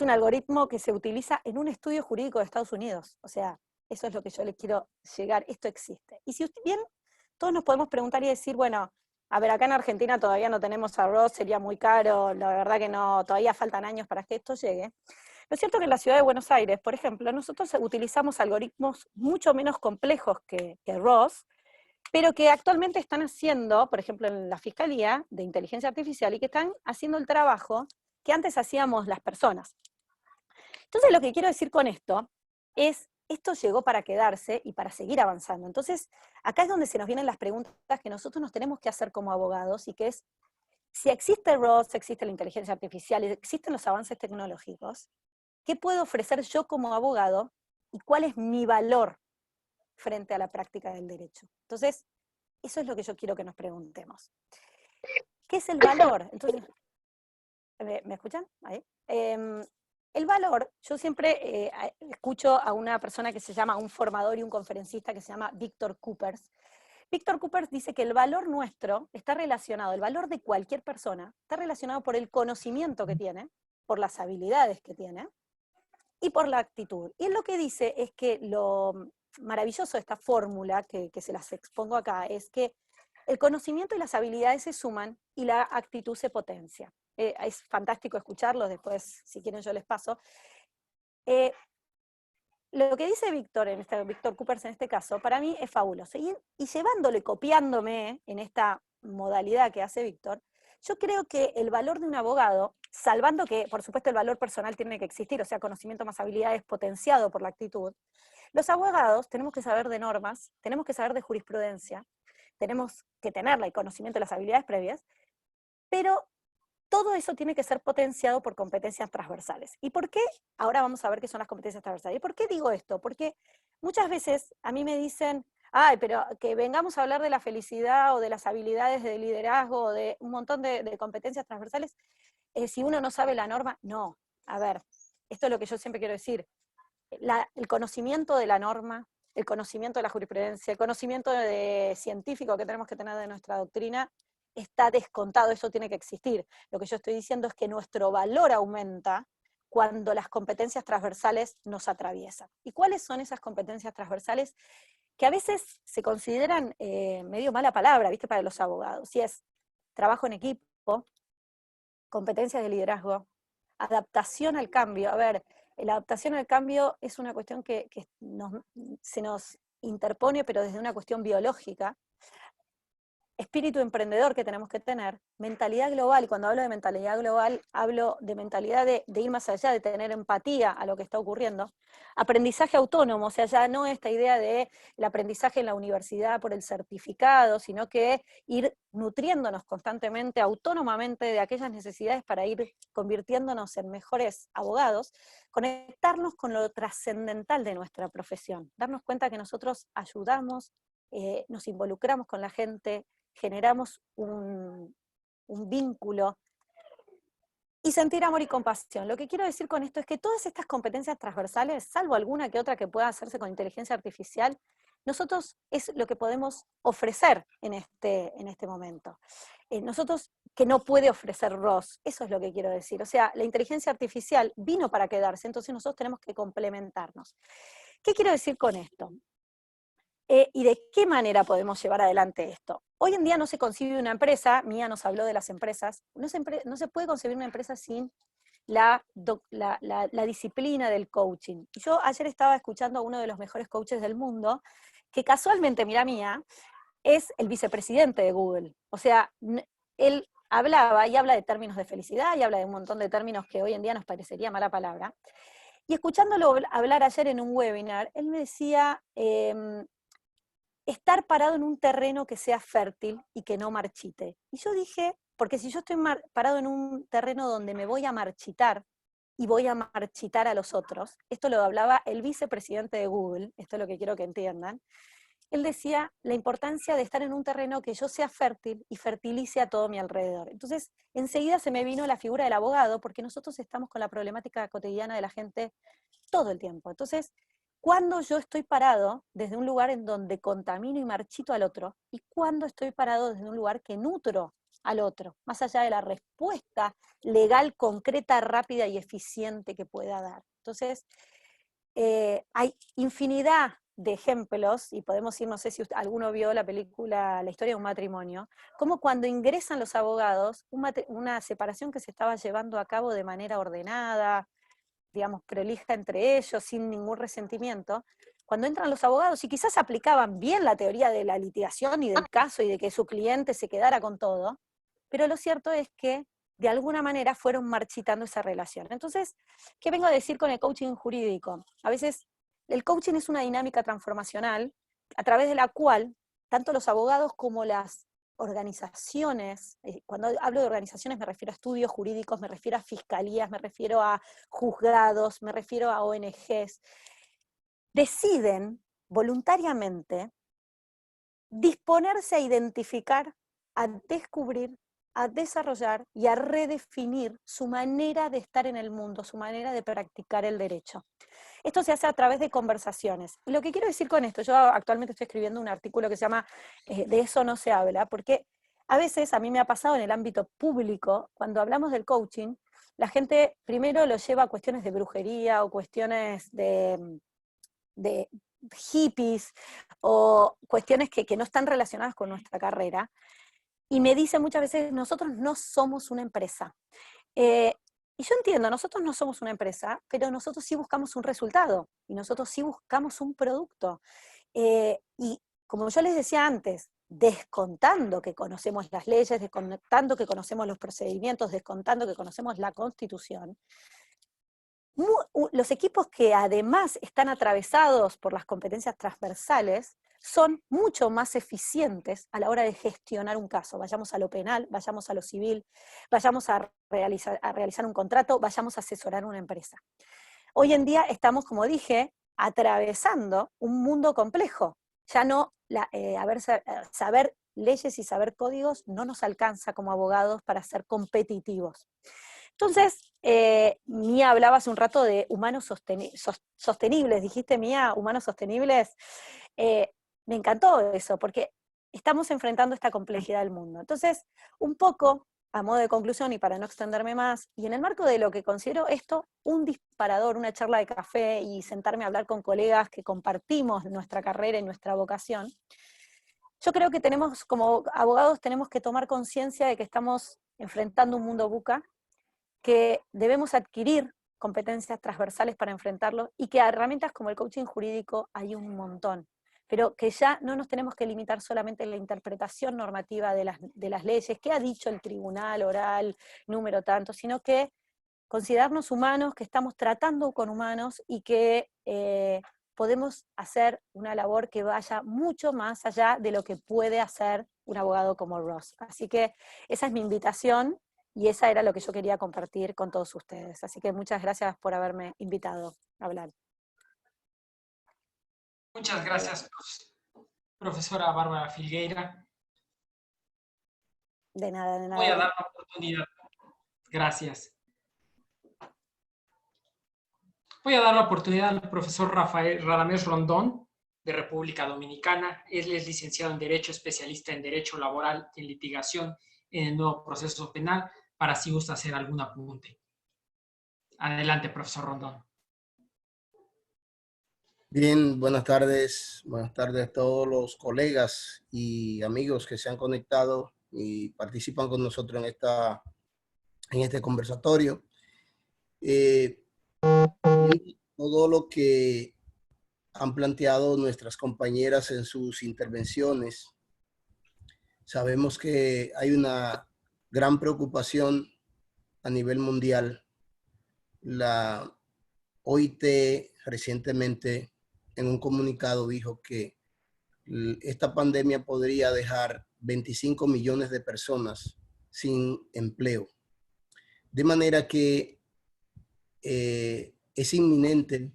algoritmo que se utiliza en un estudio jurídico de Estados Unidos, o sea, eso es lo que yo les quiero llegar, esto existe. Y si bien todos nos podemos preguntar y decir, bueno, a ver, acá en Argentina todavía no tenemos a Ross, sería muy caro, la verdad que no, todavía faltan años para que esto llegue. Lo cierto es que en la ciudad de Buenos Aires, por ejemplo, nosotros utilizamos algoritmos mucho menos complejos que Ross, pero que actualmente están haciendo, por ejemplo, en la Fiscalía de Inteligencia Artificial, y que están haciendo el trabajo que antes hacíamos las personas. Entonces, lo que quiero decir con esto es, esto llegó para quedarse y para seguir avanzando. Entonces, acá es donde se nos vienen las preguntas que nosotros nos tenemos que hacer como abogados, y que es, si existe ROS, existe la inteligencia artificial, y existen los avances tecnológicos, ¿qué puedo ofrecer yo como abogado y cuál es mi valor frente a la práctica del derecho? Entonces, eso es lo que yo quiero que nos preguntemos. ¿Qué es el valor? Entonces, ¿me escuchan? Ahí. El valor, yo siempre escucho a una persona que se llama, un formador y un conferencista que se llama Víctor Coopers. Víctor Coopers dice que el valor nuestro está relacionado, el valor de cualquier persona, está relacionado por el conocimiento que tiene, por las habilidades que tiene, y por la actitud. Y él lo que dice es que lo maravilloso de esta fórmula, que se las expongo acá, es que el conocimiento y las habilidades se suman y la actitud se potencia. Es fantástico escucharlos, después si quieren yo les paso. Lo que dice Víctor Coopers en este caso, para mí es fabuloso. Y llevándole, copiándome en esta modalidad que hace Víctor, Yo creo que el valor de un abogado, salvando que, por supuesto, el valor personal tiene que existir, o sea, conocimiento más habilidades potenciado por la actitud, los abogados tenemos que saber de normas, tenemos que saber de jurisprudencia, tenemos que tener el conocimiento de las habilidades previas, pero todo eso tiene que ser potenciado por competencias transversales. ¿Y por qué? Ahora vamos a ver qué son las competencias transversales. ¿Y por qué digo esto? Porque muchas veces a mí me dicen, ay, pero que vengamos a hablar de la felicidad o de las habilidades de liderazgo o de un montón de competencias transversales, si uno no sabe la norma, no. A ver, esto es lo que yo siempre quiero decir. El conocimiento de la norma, el conocimiento de la jurisprudencia, el conocimiento científico que tenemos que tener de nuestra doctrina, está descontado, eso tiene que existir. Lo que yo estoy diciendo es que nuestro valor aumenta cuando las competencias transversales nos atraviesan. ¿Y cuáles son esas competencias transversales? Que a veces se consideran medio mala palabra, ¿viste? Para los abogados. Y es trabajo en equipo, competencias de liderazgo, adaptación al cambio. A ver, la adaptación al cambio es una cuestión que se nos interpone, pero desde una cuestión biológica. Espíritu emprendedor que tenemos que tener, mentalidad global, y cuando hablo de mentalidad global, hablo de mentalidad de ir más allá, de tener empatía a lo que está ocurriendo, aprendizaje autónomo, o sea, ya no esta idea de el aprendizaje en la universidad por el certificado, sino que ir nutriéndonos constantemente, autónomamente de aquellas necesidades para ir convirtiéndonos en mejores abogados, conectarnos con lo trascendental de nuestra profesión, darnos cuenta que nosotros ayudamos, nos involucramos con la gente, generamos un vínculo, y sentir amor y compasión. Lo que quiero decir con esto es que todas estas competencias transversales, salvo alguna que otra que pueda hacerse con inteligencia artificial, nosotros es lo que podemos ofrecer en este momento. Nosotros que no puede ofrecer Ross, eso es lo que quiero decir. O sea, la inteligencia artificial vino para quedarse, entonces nosotros tenemos que complementarnos. ¿Qué quiero decir con esto? ¿Y de qué manera podemos llevar adelante esto? Hoy en día no se concibe una empresa, Mía nos habló de las empresas, no se puede concebir una empresa sin la disciplina del coaching. Y yo ayer estaba escuchando a uno de los mejores coaches del mundo, que casualmente, mira Mía, es el vicepresidente de Google. O sea, él hablaba y habla de términos de felicidad y habla de un montón de términos que hoy en día nos parecería mala palabra. Y escuchándolo hablar ayer en un webinar, él me decía, estar parado en un terreno que sea fértil y que no marchite. Y yo dije, porque si yo estoy parado en un terreno donde me voy a marchitar y voy a marchitar a los otros, esto lo hablaba el vicepresidente de Google, esto es lo que quiero que entiendan, él decía la importancia de estar en un terreno que yo sea fértil y fertilice a todo mi alrededor. Entonces, enseguida se me vino la figura del abogado, porque nosotros estamos con la problemática cotidiana de la gente todo el tiempo. Entonces, cuando yo estoy parado desde un lugar en donde contamino y marchito al otro, y cuando estoy parado desde un lugar que nutro al otro, más allá de la respuesta legal, concreta, rápida y eficiente que pueda dar. Entonces, hay infinidad de ejemplos, y podemos ir, no sé si alguno vio la película La historia de un matrimonio, como cuando ingresan los abogados, una separación que se estaba llevando a cabo de manera ordenada, digamos, prolija entre ellos, sin ningún resentimiento, cuando entran los abogados y quizás aplicaban bien la teoría de la litigación y del caso y de que su cliente se quedara con todo, pero lo cierto es que de alguna manera fueron marchitando esa relación. Entonces, ¿qué vengo a decir con el coaching jurídico? A veces el coaching es una dinámica transformacional a través de la cual tanto los abogados como las organizaciones, cuando hablo de organizaciones me refiero a estudios jurídicos, me refiero a fiscalías, me refiero a juzgados, me refiero a ONGs, deciden voluntariamente disponerse a identificar, a descubrir, a desarrollar y a redefinir su manera de estar en el mundo, su manera de practicar el derecho. Esto se hace a través de conversaciones. Y lo que quiero decir con esto, yo actualmente estoy escribiendo un artículo que se llama De eso no se habla, porque a veces a mí me ha pasado en el ámbito público, cuando hablamos del coaching, la gente primero lo lleva a cuestiones de brujería o cuestiones de hippies o cuestiones que no están relacionadas con nuestra carrera, y me dicen muchas veces, nosotros no somos una empresa. Y yo entiendo, nosotros no somos una empresa, pero nosotros sí buscamos un resultado, y nosotros sí buscamos un producto. Y como yo les decía antes, descontando que conocemos las leyes, descontando que conocemos los procedimientos, descontando que conocemos la Constitución, los equipos que además están atravesados por las competencias transversales son mucho más eficientes a la hora de gestionar un caso. Vayamos a lo penal, vayamos a lo civil, vayamos a realizar un contrato, vayamos a asesorar una empresa. Hoy en día estamos, como dije, atravesando un mundo complejo. Ya no, saber leyes y saber códigos no nos alcanza como abogados para ser competitivos. Entonces, Mía hablaba hace un rato de humanos sostenibles, dijiste, Mía, humanos sostenibles. Me encantó eso, porque estamos enfrentando esta complejidad del mundo. Entonces, un poco, a modo de conclusión y para no extenderme más, y en el marco de lo que considero esto un disparador, una charla de café y sentarme a hablar con colegas que compartimos nuestra carrera y nuestra vocación, yo creo que tenemos, como abogados, tenemos que tomar conciencia de que estamos enfrentando un mundo VUCA, que debemos adquirir competencias transversales para enfrentarlo, y que herramientas como el coaching jurídico hay un montón, pero que ya no nos tenemos que limitar solamente en la interpretación normativa de las leyes, qué ha dicho el tribunal oral, número tanto, sino que considerarnos humanos, que estamos tratando con humanos y que podemos hacer una labor que vaya mucho más allá de lo que puede hacer un abogado como Ross. Así que esa es mi invitación, y esa era lo que yo quería compartir con todos ustedes. Así que muchas gracias por haberme invitado a hablar. Muchas gracias, profesora Bárbara Filgueira. De nada, de nada. Voy a dar la oportunidad. Gracias. Voy a dar la oportunidad al profesor Rafael Radamés Rondón, de República Dominicana. Él es licenciado en Derecho, especialista en Derecho Laboral y en Litigación en el nuevo proceso penal, para si gusta hacer algún apunte. Adelante, profesor Rondón. Bien, buenas tardes a todos los colegas y amigos que se han conectado y participan con nosotros en este conversatorio. Todo lo que han planteado nuestras compañeras en sus intervenciones, sabemos que hay una gran preocupación a nivel mundial. La OIT recientemente en un comunicado dijo que esta pandemia podría dejar 25 millones de personas sin empleo. De manera que es inminente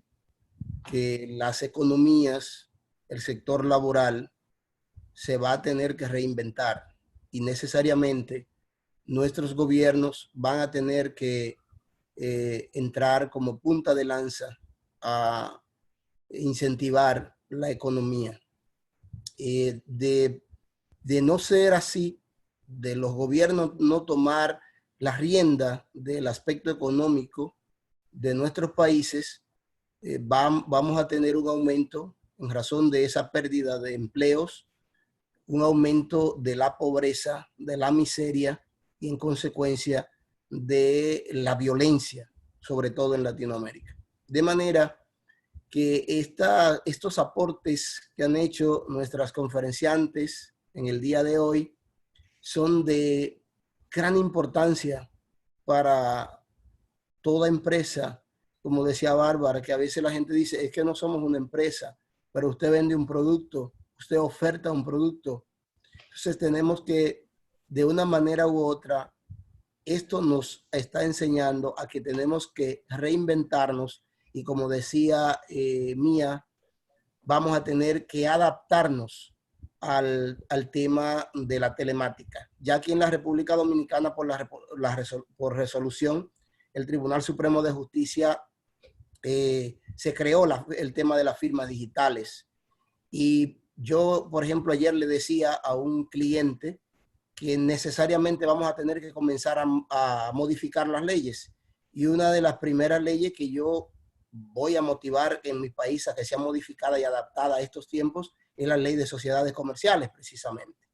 que las economías, el sector laboral, se va a tener que reinventar, y necesariamente nuestros gobiernos van a tener que entrar como punta de lanza a incentivar la economía. De no ser así, de los gobiernos no tomar la rienda del aspecto económico de nuestros países, vamos a tener un aumento en razón de esa pérdida de empleos, un aumento de la pobreza, de la miseria y en consecuencia de la violencia, sobre todo en Latinoamérica. De manera que estos aportes que han hecho nuestras conferenciantes en el día de hoy son de gran importancia para toda empresa. Como decía Bárbara, que a veces la gente dice, es que no somos una empresa, pero usted vende un producto, usted oferta un producto. Entonces tenemos que, de una manera u otra, esto nos está enseñando a que tenemos que reinventarnos, y como decía Mía, vamos a tener que adaptarnos al tema de la telemática. Ya aquí en la República Dominicana, por resolución, el Tribunal Supremo de Justicia se creó el tema de las firmas digitales. Y yo, por ejemplo, ayer le decía a un cliente que necesariamente vamos a tener que comenzar a modificar las leyes. Y una de las primeras leyes que yo voy a motivar en mi país a que sea modificada y adaptada a estos tiempos es la ley de sociedades comerciales, precisamente.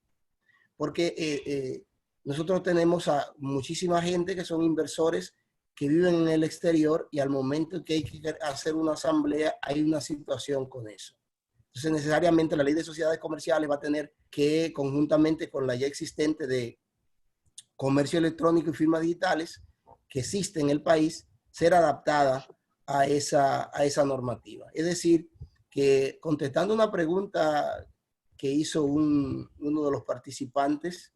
Porque nosotros tenemos a muchísima gente que son inversores que viven en el exterior, y al momento que hay que hacer una asamblea hay una situación con eso. Entonces, necesariamente la ley de sociedades comerciales va a tener que, conjuntamente con la ya existente de comercio electrónico y firmas digitales que existe en el país, ser adaptada a esa normativa. Es decir, que contestando una pregunta que hizo uno de los participantes,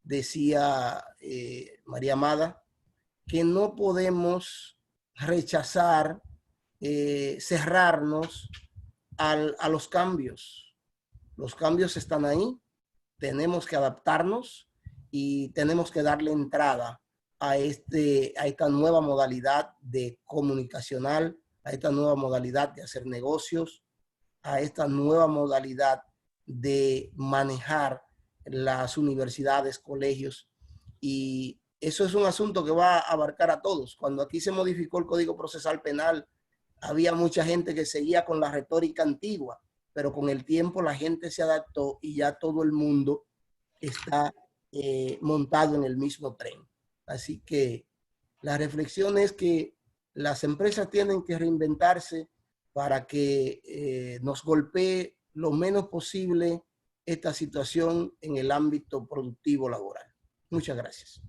decía María Amada, que no podemos rechazar, cerrarnos a los cambios. Los cambios están ahí, tenemos que adaptarnos y tenemos que darle entrada a esta nueva modalidad de comunicacional, a esta nueva modalidad de hacer negocios, a esta nueva modalidad de manejar las universidades, colegios, y eso es un asunto que va a abarcar a todos. Cuando aquí se modificó el Código Procesal Penal, había mucha gente que seguía con la retórica antigua, pero con el tiempo la gente se adaptó y ya todo el mundo está montado en el mismo tren. Así que la reflexión es que las empresas tienen que reinventarse para que nos golpee lo menos posible esta situación en el ámbito productivo laboral. Muchas gracias.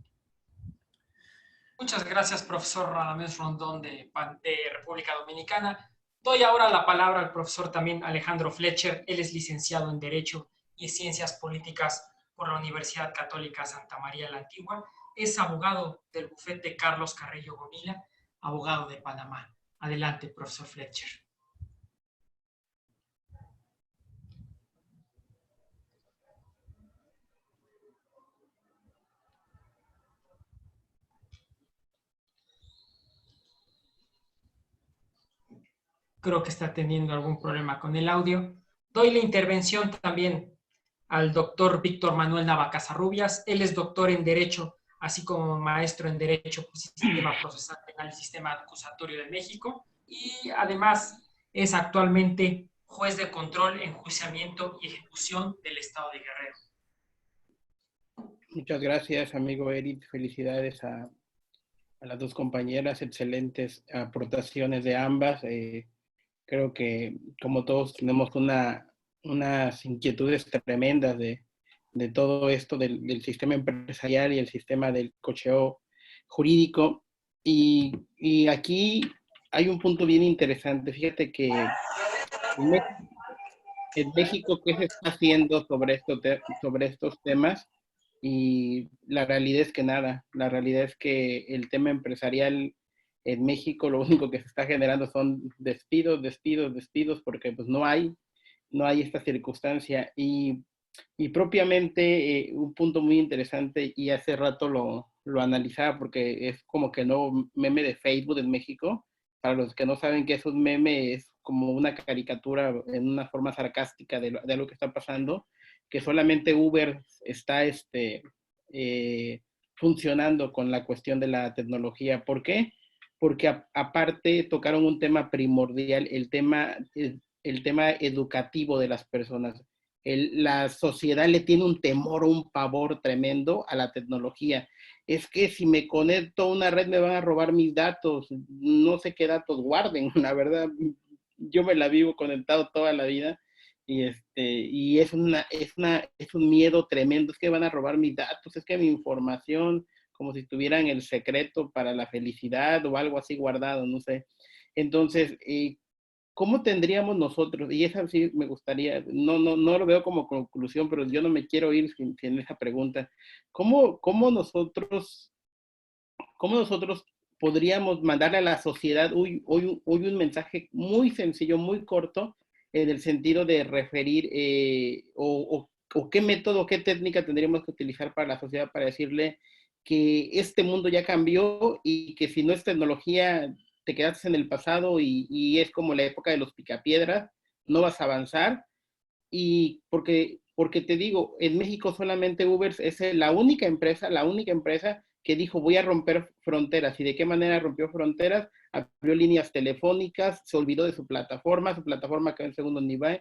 Muchas gracias, profesor Radamés Rondón de República Dominicana. Doy ahora la palabra al profesor también Alejandro Fletcher. Él es licenciado en Derecho y Ciencias Políticas por la Universidad Católica Santa María la Antigua. Es abogado del bufete Carlos Carrillo Gomila, abogado de Panamá. Adelante, profesor Fletcher. Creo que está teniendo algún problema con el audio. Doy la intervención también al doctor Víctor Manuel Navacasarrubias. Él es doctor en Derecho, así como maestro en Derecho, Sistema Procesal Penal y Sistema Acusatorio de México. Y además es actualmente juez de control, enjuiciamiento y ejecución del Estado de Guerrero. Muchas gracias, amigo Eric. Felicidades a las dos compañeras. Excelentes aportaciones de ambas. Creo que como todos tenemos unas inquietudes tremendas de todo esto del sistema empresarial y el sistema del cocheo jurídico. Y aquí hay un punto bien interesante. Fíjate que en México, ¿qué se está haciendo sobre estos temas? Y la realidad es que nada. La realidad es que el tema empresarial en México lo único que se está generando son despidos, porque pues no hay esta circunstancia. Y propiamente un punto muy interesante, y hace rato lo analizaba porque es como que no meme de Facebook en México. Para los que no saben qué es un meme, es como una caricatura en una forma sarcástica de lo que está pasando, que solamente Uber está funcionando con la cuestión de la tecnología. ¿Por qué? Porque aparte tocaron un tema primordial, el tema educativo de las personas. La sociedad le tiene un temor, un pavor tremendo a la tecnología. Es que si me conecto a una red me van a robar mis datos, no sé qué datos guarden, la verdad. Yo me la vivo conectado toda la vida y es un miedo tremendo. Es que van a robar mis datos, es que mi información, como si tuvieran el secreto para la felicidad o algo así guardado, no sé. Entonces, ¿cómo tendríamos nosotros? Y esa sí me gustaría, no lo veo como conclusión, pero yo no me quiero ir sin esa pregunta. ¿Cómo nosotros podríamos mandarle a la sociedad hoy un mensaje muy sencillo, muy corto, en el sentido de referir o qué método, qué técnica tendríamos que utilizar para la sociedad para decirle que este mundo ya cambió y que si no es tecnología te quedaste en el pasado y es como la época de los picapiedras, no vas a avanzar? Y porque te digo, en México solamente Uber es la única empresa que dijo voy a romper fronteras. ¿Y de qué manera rompió fronteras? Abrió líneas telefónicas, se olvidó de su plataforma quedó en segundo nivel,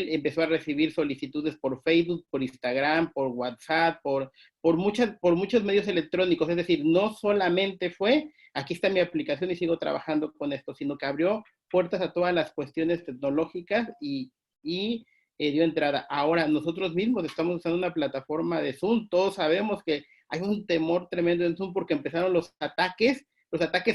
empezó a recibir solicitudes por Facebook, por Instagram, por WhatsApp, por muchos medios electrónicos. Es decir, no solamente fue, aquí está mi aplicación y sigo trabajando con esto, sino que abrió puertas a todas las cuestiones tecnológicas y y dio entrada. Ahora nosotros mismos estamos usando una plataforma de Zoom, todos sabemos que hay un temor tremendo en Zoom porque empezaron los ataques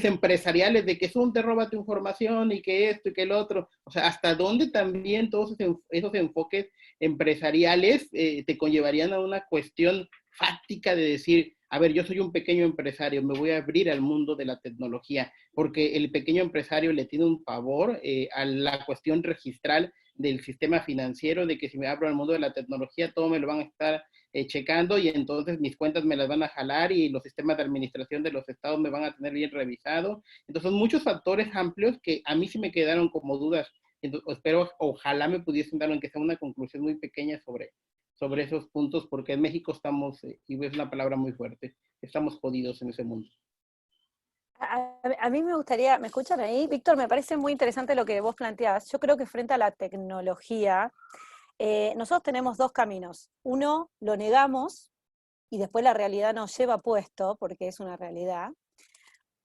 empresariales de que Zoom te roba tu información y que esto y que el otro. O sea, hasta dónde también todos esos enfoques empresariales te conllevarían a una cuestión fáctica de decir, a ver, yo soy un pequeño empresario, me voy a abrir al mundo de la tecnología, porque el pequeño empresario le tiene un pavor a la cuestión registral del sistema financiero, de que si me abro al mundo de la tecnología, todo me lo van a estar checando y entonces mis cuentas me las van a jalar y los sistemas de administración de los estados me van a tener bien revisado. Entonces son muchos factores amplios que a mí sí me quedaron como dudas. Entonces, espero, ojalá me pudiesen dar, aunque sea una conclusión muy pequeña sobre esos puntos, porque en México estamos, y es una palabra muy fuerte, estamos jodidos en ese mundo. A mí me gustaría, ¿me escuchan ahí? Víctor, me parece muy interesante lo que vos planteabas. Yo creo que frente a la tecnología, nosotros tenemos dos caminos. Uno, lo negamos y después la realidad nos lleva puesto, porque es una realidad,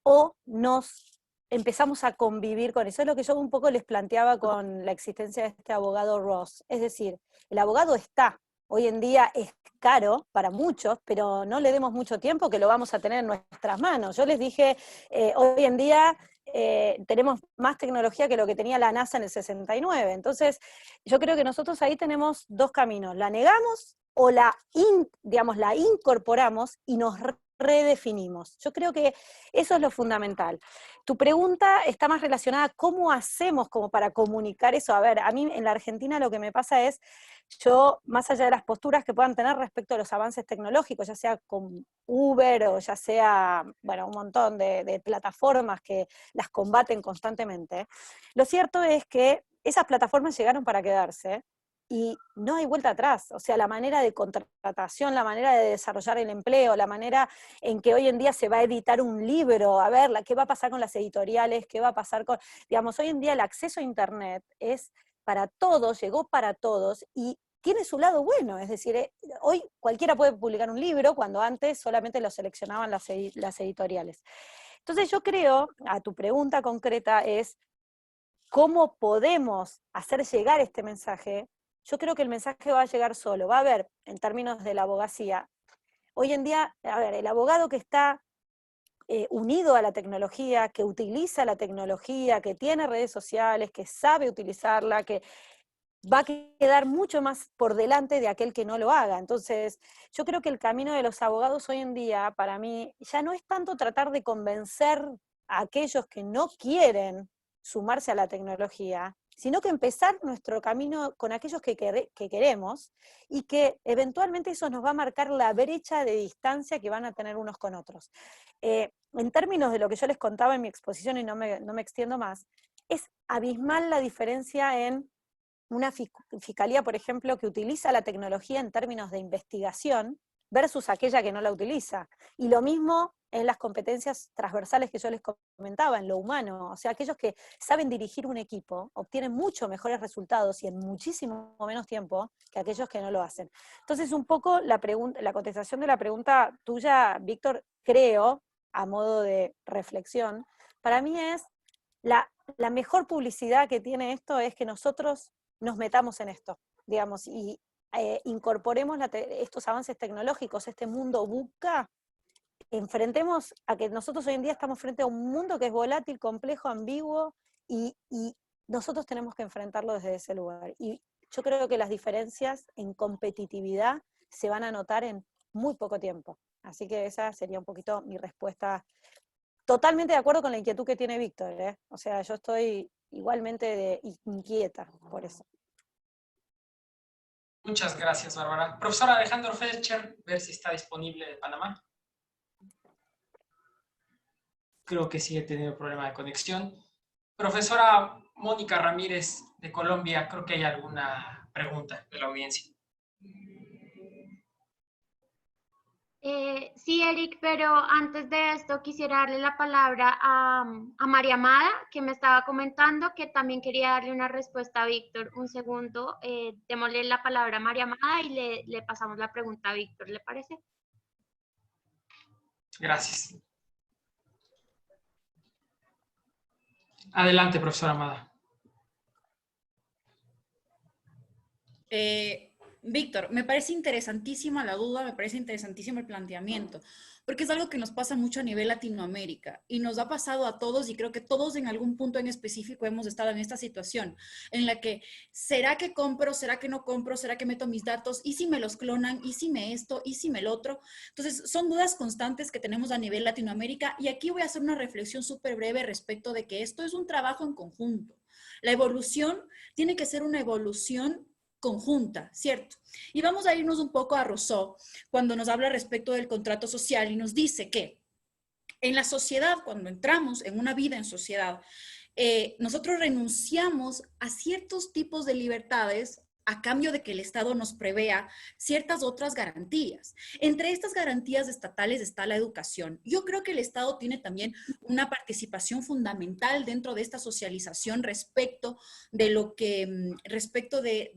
o nos empezamos a convivir con eso. Es lo que yo un poco les planteaba con la existencia de este abogado Ross. Es decir, el abogado está. Hoy en día es caro para muchos, pero no le demos mucho tiempo que lo vamos a tener en nuestras manos. Yo les dije, hoy en día tenemos más tecnología que lo que tenía la NASA en el 69. Entonces, yo creo que nosotros ahí tenemos dos caminos. La negamos o la incorporamos y nos redefinimos. Yo creo que eso es lo fundamental. Tu pregunta está más relacionada a cómo hacemos como para comunicar eso. A ver, a mí en la Argentina lo que me pasa es, yo, más allá de las posturas que puedan tener respecto a los avances tecnológicos, ya sea con Uber o ya sea, bueno, un montón de plataformas que las combaten constantemente, lo cierto es que esas plataformas llegaron para quedarse, y no hay vuelta atrás. O sea, la manera de contratación, la manera de desarrollar el empleo, la manera en que hoy en día se va a editar un libro, a ver, ¿qué va a pasar con las editoriales? ¿Qué va a pasar con...? Digamos, hoy en día el acceso a Internet es para todos, llegó para todos, y tiene su lado bueno, es decir, hoy cualquiera puede publicar un libro, cuando antes solamente lo seleccionaban las editoriales. Entonces yo creo, a tu pregunta concreta es, ¿cómo podemos hacer llegar este mensaje? Yo creo que el mensaje va a llegar solo. Va a haber, en términos de la abogacía, hoy en día, a ver, el abogado que está unido a la tecnología, que utiliza la tecnología, que tiene redes sociales, que sabe utilizarla, que va a quedar mucho más por delante de aquel que no lo haga. Entonces, yo creo que el camino de los abogados hoy en día, para mí, ya no es tanto tratar de convencer a aquellos que no quieren sumarse a la tecnología, sino que empezar nuestro camino con aquellos que queremos, y que eventualmente eso nos va a marcar la brecha de distancia que van a tener unos con otros. En términos de lo que yo les contaba en mi exposición, y no me extiendo más, es abismal la diferencia en una fiscalía, por ejemplo, que utiliza la tecnología en términos de investigación versus aquella que no la utiliza. Y lo mismo en las competencias transversales que yo les comentaba, en lo humano. O sea, aquellos que saben dirigir un equipo obtienen mucho mejores resultados y en muchísimo menos tiempo que aquellos que no lo hacen. Entonces, un poco la contestación de la pregunta tuya, Víctor, creo, a modo de reflexión, para mí es la mejor publicidad que tiene esto es que nosotros nos metamos en esto, digamos, y incorporemos estos avances tecnológicos, este mundo VUCA, enfrentemos a que nosotros hoy en día estamos frente a un mundo que es volátil, complejo, ambiguo, y nosotros tenemos que enfrentarlo desde ese lugar. Y yo creo que las diferencias en competitividad se van a notar en muy poco tiempo. Así que esa sería un poquito mi respuesta. Totalmente de acuerdo con la inquietud que tiene Víctor, ¿eh? O sea, yo estoy igualmente inquieta por eso. Muchas gracias, Bárbara. Profesor Alejandro Felcher, ver si está disponible de Panamá. Creo que sigue teniendo problema de conexión. Profesora Mónica Ramírez, de Colombia, creo que hay alguna pregunta de la audiencia. Sí, Eric, pero antes de esto quisiera darle la palabra a María Amada, que me estaba comentando que también quería darle una respuesta a Víctor. Un segundo, démosle la palabra a María Amada y le pasamos la pregunta a Víctor, ¿le parece? Gracias. Adelante, profesora Amada. Víctor, me parece interesantísima la duda, me parece interesantísimo el planteamiento, porque es algo que nos pasa mucho a nivel Latinoamérica y nos ha pasado a todos y creo que todos en algún punto en específico hemos estado en esta situación en la que, ¿será que compro? ¿Será que no compro? ¿Será que meto mis datos? ¿Y si me los clonan? ¿Y si me esto? ¿Y si me lo otro? Entonces, son dudas constantes que tenemos a nivel Latinoamérica y aquí voy a hacer una reflexión súper breve respecto de que esto es un trabajo en conjunto. La evolución tiene que ser una evolución conjunta, ¿cierto? Y vamos a irnos un poco a Rousseau cuando nos habla respecto del contrato social y nos dice que en la sociedad, cuando entramos en una vida en sociedad, nosotros renunciamos a ciertos tipos de libertades a cambio de que el Estado nos prevea ciertas otras garantías. Entre estas garantías estatales está la educación. Yo creo que el Estado tiene también una participación fundamental dentro de esta socialización respecto de lo que, respecto de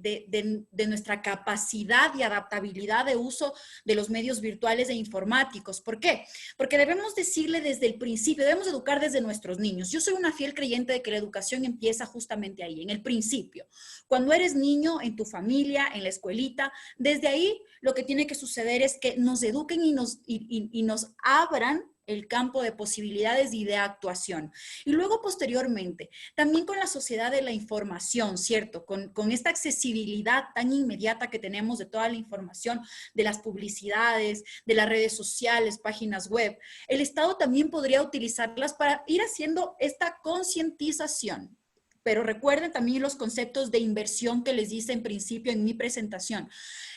nuestra capacidad y adaptabilidad de uso de los medios virtuales e informáticos. ¿Por qué? Porque debemos decirle desde el principio, debemos educar desde nuestros niños. Yo soy una fiel creyente de que la educación empieza justamente ahí, en el principio. Cuando eres niño, en tu familia, en la escuelita, desde ahí lo que tiene que suceder es que nos eduquen y nos abran el campo de posibilidades y de actuación. Y luego posteriormente, también con la sociedad de la información, ¿cierto? Con esta accesibilidad tan inmediata que tenemos de toda la información, de las publicidades, de las redes sociales, páginas web, el Estado también podría utilizarlas para ir haciendo esta concientización. Pero recuerden también los conceptos de inversión que les hice en principio en mi presentación.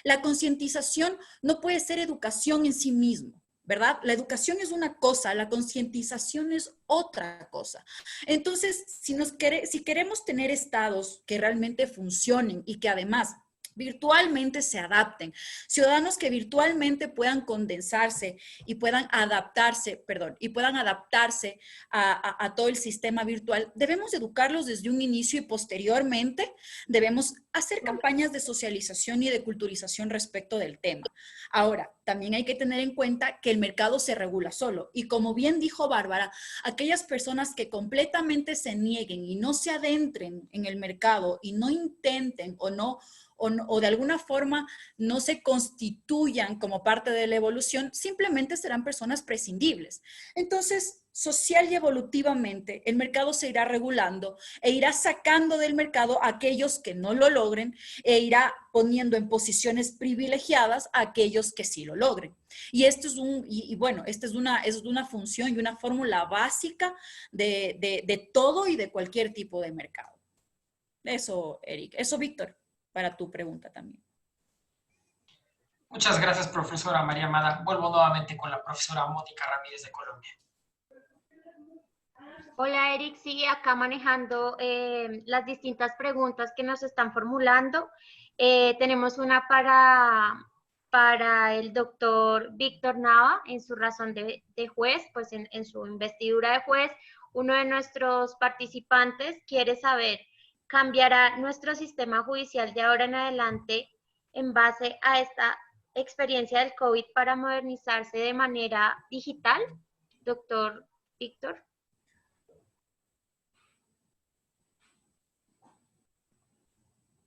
La concientización no puede ser educación en sí mismo, ¿verdad? La educación es una cosa, la concientización es otra cosa. Entonces, si queremos tener estados que realmente funcionen y que además virtualmente se adapten, ciudadanos que virtualmente puedan condensarse y puedan adaptarse, a todo el sistema virtual, debemos educarlos desde un inicio y posteriormente debemos hacer campañas de socialización y de culturización respecto del tema. Ahora, también hay que tener en cuenta que el mercado se regula solo y como bien dijo Bárbara, aquellas personas que completamente se nieguen y no se adentren en el mercado y no intenten o de alguna forma no se constituyan como parte de la evolución, simplemente serán personas prescindibles. Entonces, social y evolutivamente, el mercado se irá regulando e irá sacando del mercado a aquellos que no lo logren e irá poniendo en posiciones privilegiadas a aquellos que sí lo logren. Y esto es esta es una función y una fórmula básica de todo y de cualquier tipo de mercado. Eso, Eric. Eso, Víctor, para tu pregunta también. Muchas gracias, profesora María Amada. Vuelvo nuevamente con la profesora Mónica Ramírez de Colombia. Hola Eric, sí, acá manejando las distintas preguntas que nos están formulando. Tenemos una para el doctor Víctor Nava en su razón de juez, pues en su investidura de juez. Uno de nuestros participantes quiere saber, ¿cambiará nuestro sistema judicial de ahora en adelante en base a esta experiencia del COVID para modernizarse de manera digital? Doctor Víctor.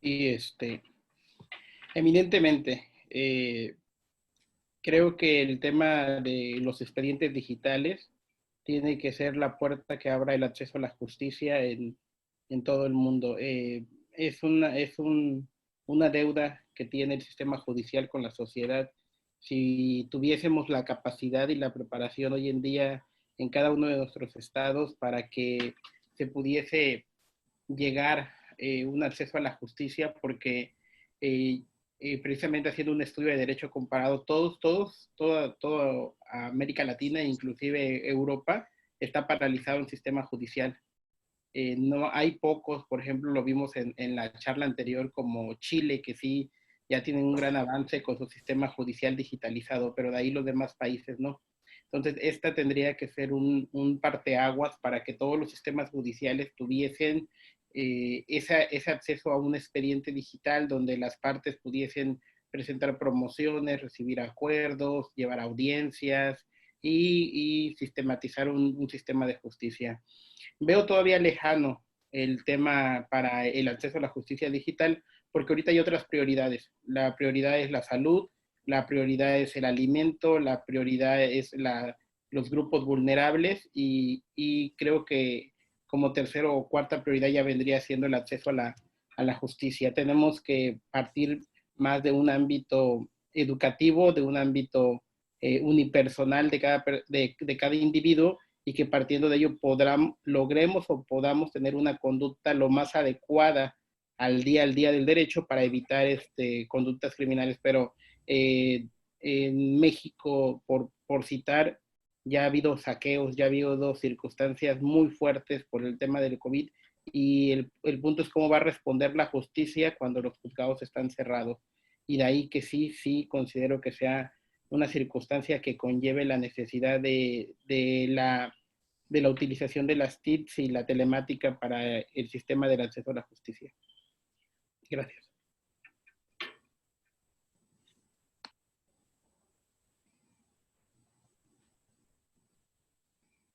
Y eminentemente, creo que el tema de los expedientes digitales tiene que ser la puerta que abra el acceso a la justicia en todo el mundo. Es una deuda que tiene el sistema judicial con la sociedad. Si tuviésemos la capacidad y la preparación hoy en día en cada uno de nuestros estados para que se pudiese llegar un acceso a la justicia, porque precisamente haciendo un estudio de derecho comparado, toda América Latina, inclusive Europa, está paralizado el sistema judicial. No hay pocos, por ejemplo, lo vimos en la charla anterior, como Chile, que sí ya tienen un gran avance con su sistema judicial digitalizado, pero de ahí los demás países no. Entonces, esta tendría que ser un parteaguas para que todos los sistemas judiciales tuviesen ese acceso a un expediente digital donde las partes pudiesen presentar promociones, recibir acuerdos, llevar audiencias y sistematizar un sistema de justicia. Veo todavía lejano el tema para el acceso a la justicia digital porque ahorita hay otras prioridades. La prioridad es la salud, la prioridad es el alimento, la prioridad es los grupos vulnerables y creo que como tercera o cuarta prioridad ya vendría siendo el acceso a la justicia. Tenemos que partir más de un ámbito educativo, de un ámbito unipersonal de cada individuo, y que partiendo de ello logremos o podamos tener una conducta lo más adecuada al día del derecho para evitar conductas criminales. Pero en México, por citar, ya ha habido saqueos, ya ha habido circunstancias muy fuertes por el tema del COVID, y el punto es cómo va a responder la justicia cuando los juzgados están cerrados. Y de ahí que sí considero que sea una circunstancia que conlleve la necesidad de la utilización de las TICs y la telemática para el sistema del acceso a la justicia. Gracias.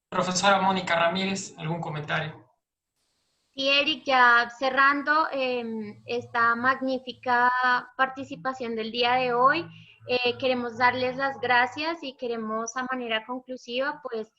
Profesora Mónica Ramírez, ¿algún comentario? Sí, Eric, ya cerrando esta magnífica participación del día de hoy, queremos darles las gracias y queremos a manera conclusiva pues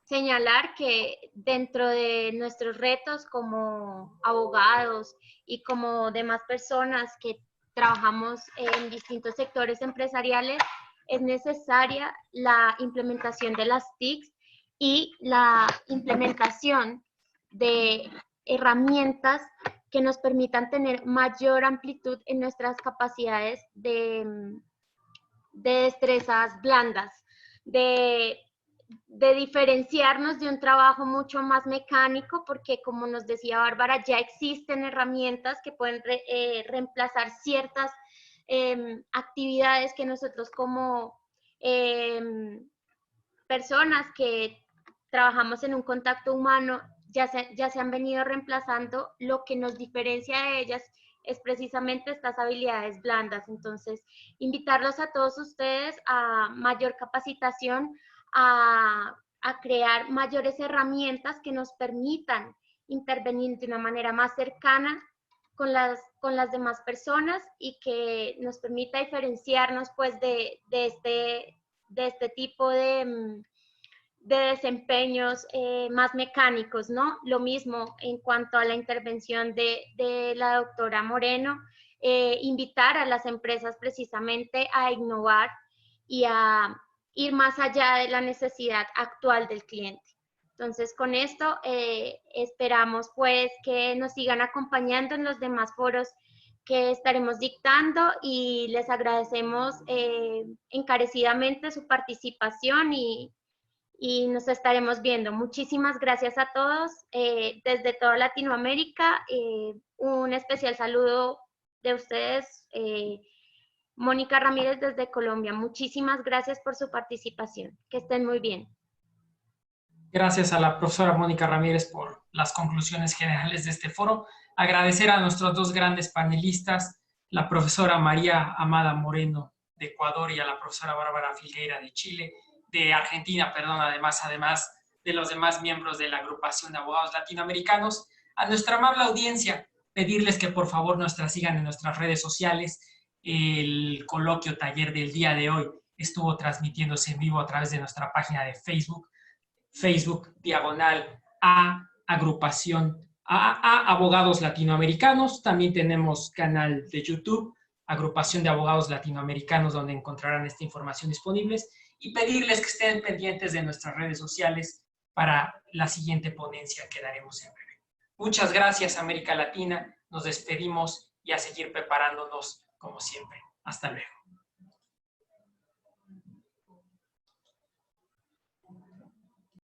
señalar que dentro de nuestros retos como abogados y como demás personas que trabajamos en distintos sectores empresariales, es necesaria la implementación de las TICs y la implementación de herramientas que nos permitan tener mayor amplitud en nuestras capacidades de destrezas blandas, de diferenciarnos de un trabajo mucho más mecánico, porque como nos decía Bárbara, ya existen herramientas que pueden reemplazar ciertas actividades que nosotros como personas que trabajamos en un contacto humano ya se han venido reemplazando. Lo que nos diferencia de ellas es precisamente estas habilidades blandas. Entonces, invitarlos a todos ustedes a mayor capacitación, a crear mayores herramientas que nos permitan intervenir de una manera más cercana con las demás personas y que nos permita diferenciarnos pues de este tipo de desempeños más mecánicos, ¿no? Lo mismo en cuanto a la intervención de la doctora Moreno, invitar a las empresas precisamente a innovar y a ir más allá de la necesidad actual del cliente. Entonces, con esto esperamos pues que nos sigan acompañando en los demás foros que estaremos dictando, y les agradecemos encarecidamente su participación y nos estaremos viendo. Muchísimas gracias a todos desde toda Latinoamérica. Un especial saludo de ustedes, Mónica Ramírez desde Colombia. Muchísimas gracias por su participación. Que estén muy bien. Gracias a la profesora Mónica Ramírez por las conclusiones generales de este foro. Agradecer a nuestros dos grandes panelistas, la profesora María Amada Moreno de Ecuador y a la profesora Bárbara Filgueira de Argentina, además de los demás miembros de la agrupación de abogados latinoamericanos. A nuestra amable audiencia, pedirles que por favor nos sigan en nuestras redes sociales. El coloquio taller del día de hoy estuvo transmitiéndose en vivo a través de nuestra página de Facebook diagonal a agrupación a abogados latinoamericanos. También tenemos canal de YouTube, agrupación de abogados latinoamericanos, donde encontrarán esta información disponibles, y pedirles que estén pendientes de nuestras redes sociales para la siguiente ponencia que daremos en breve. Muchas gracias, América Latina. Nos despedimos y a seguir preparándonos como siempre. Hasta luego.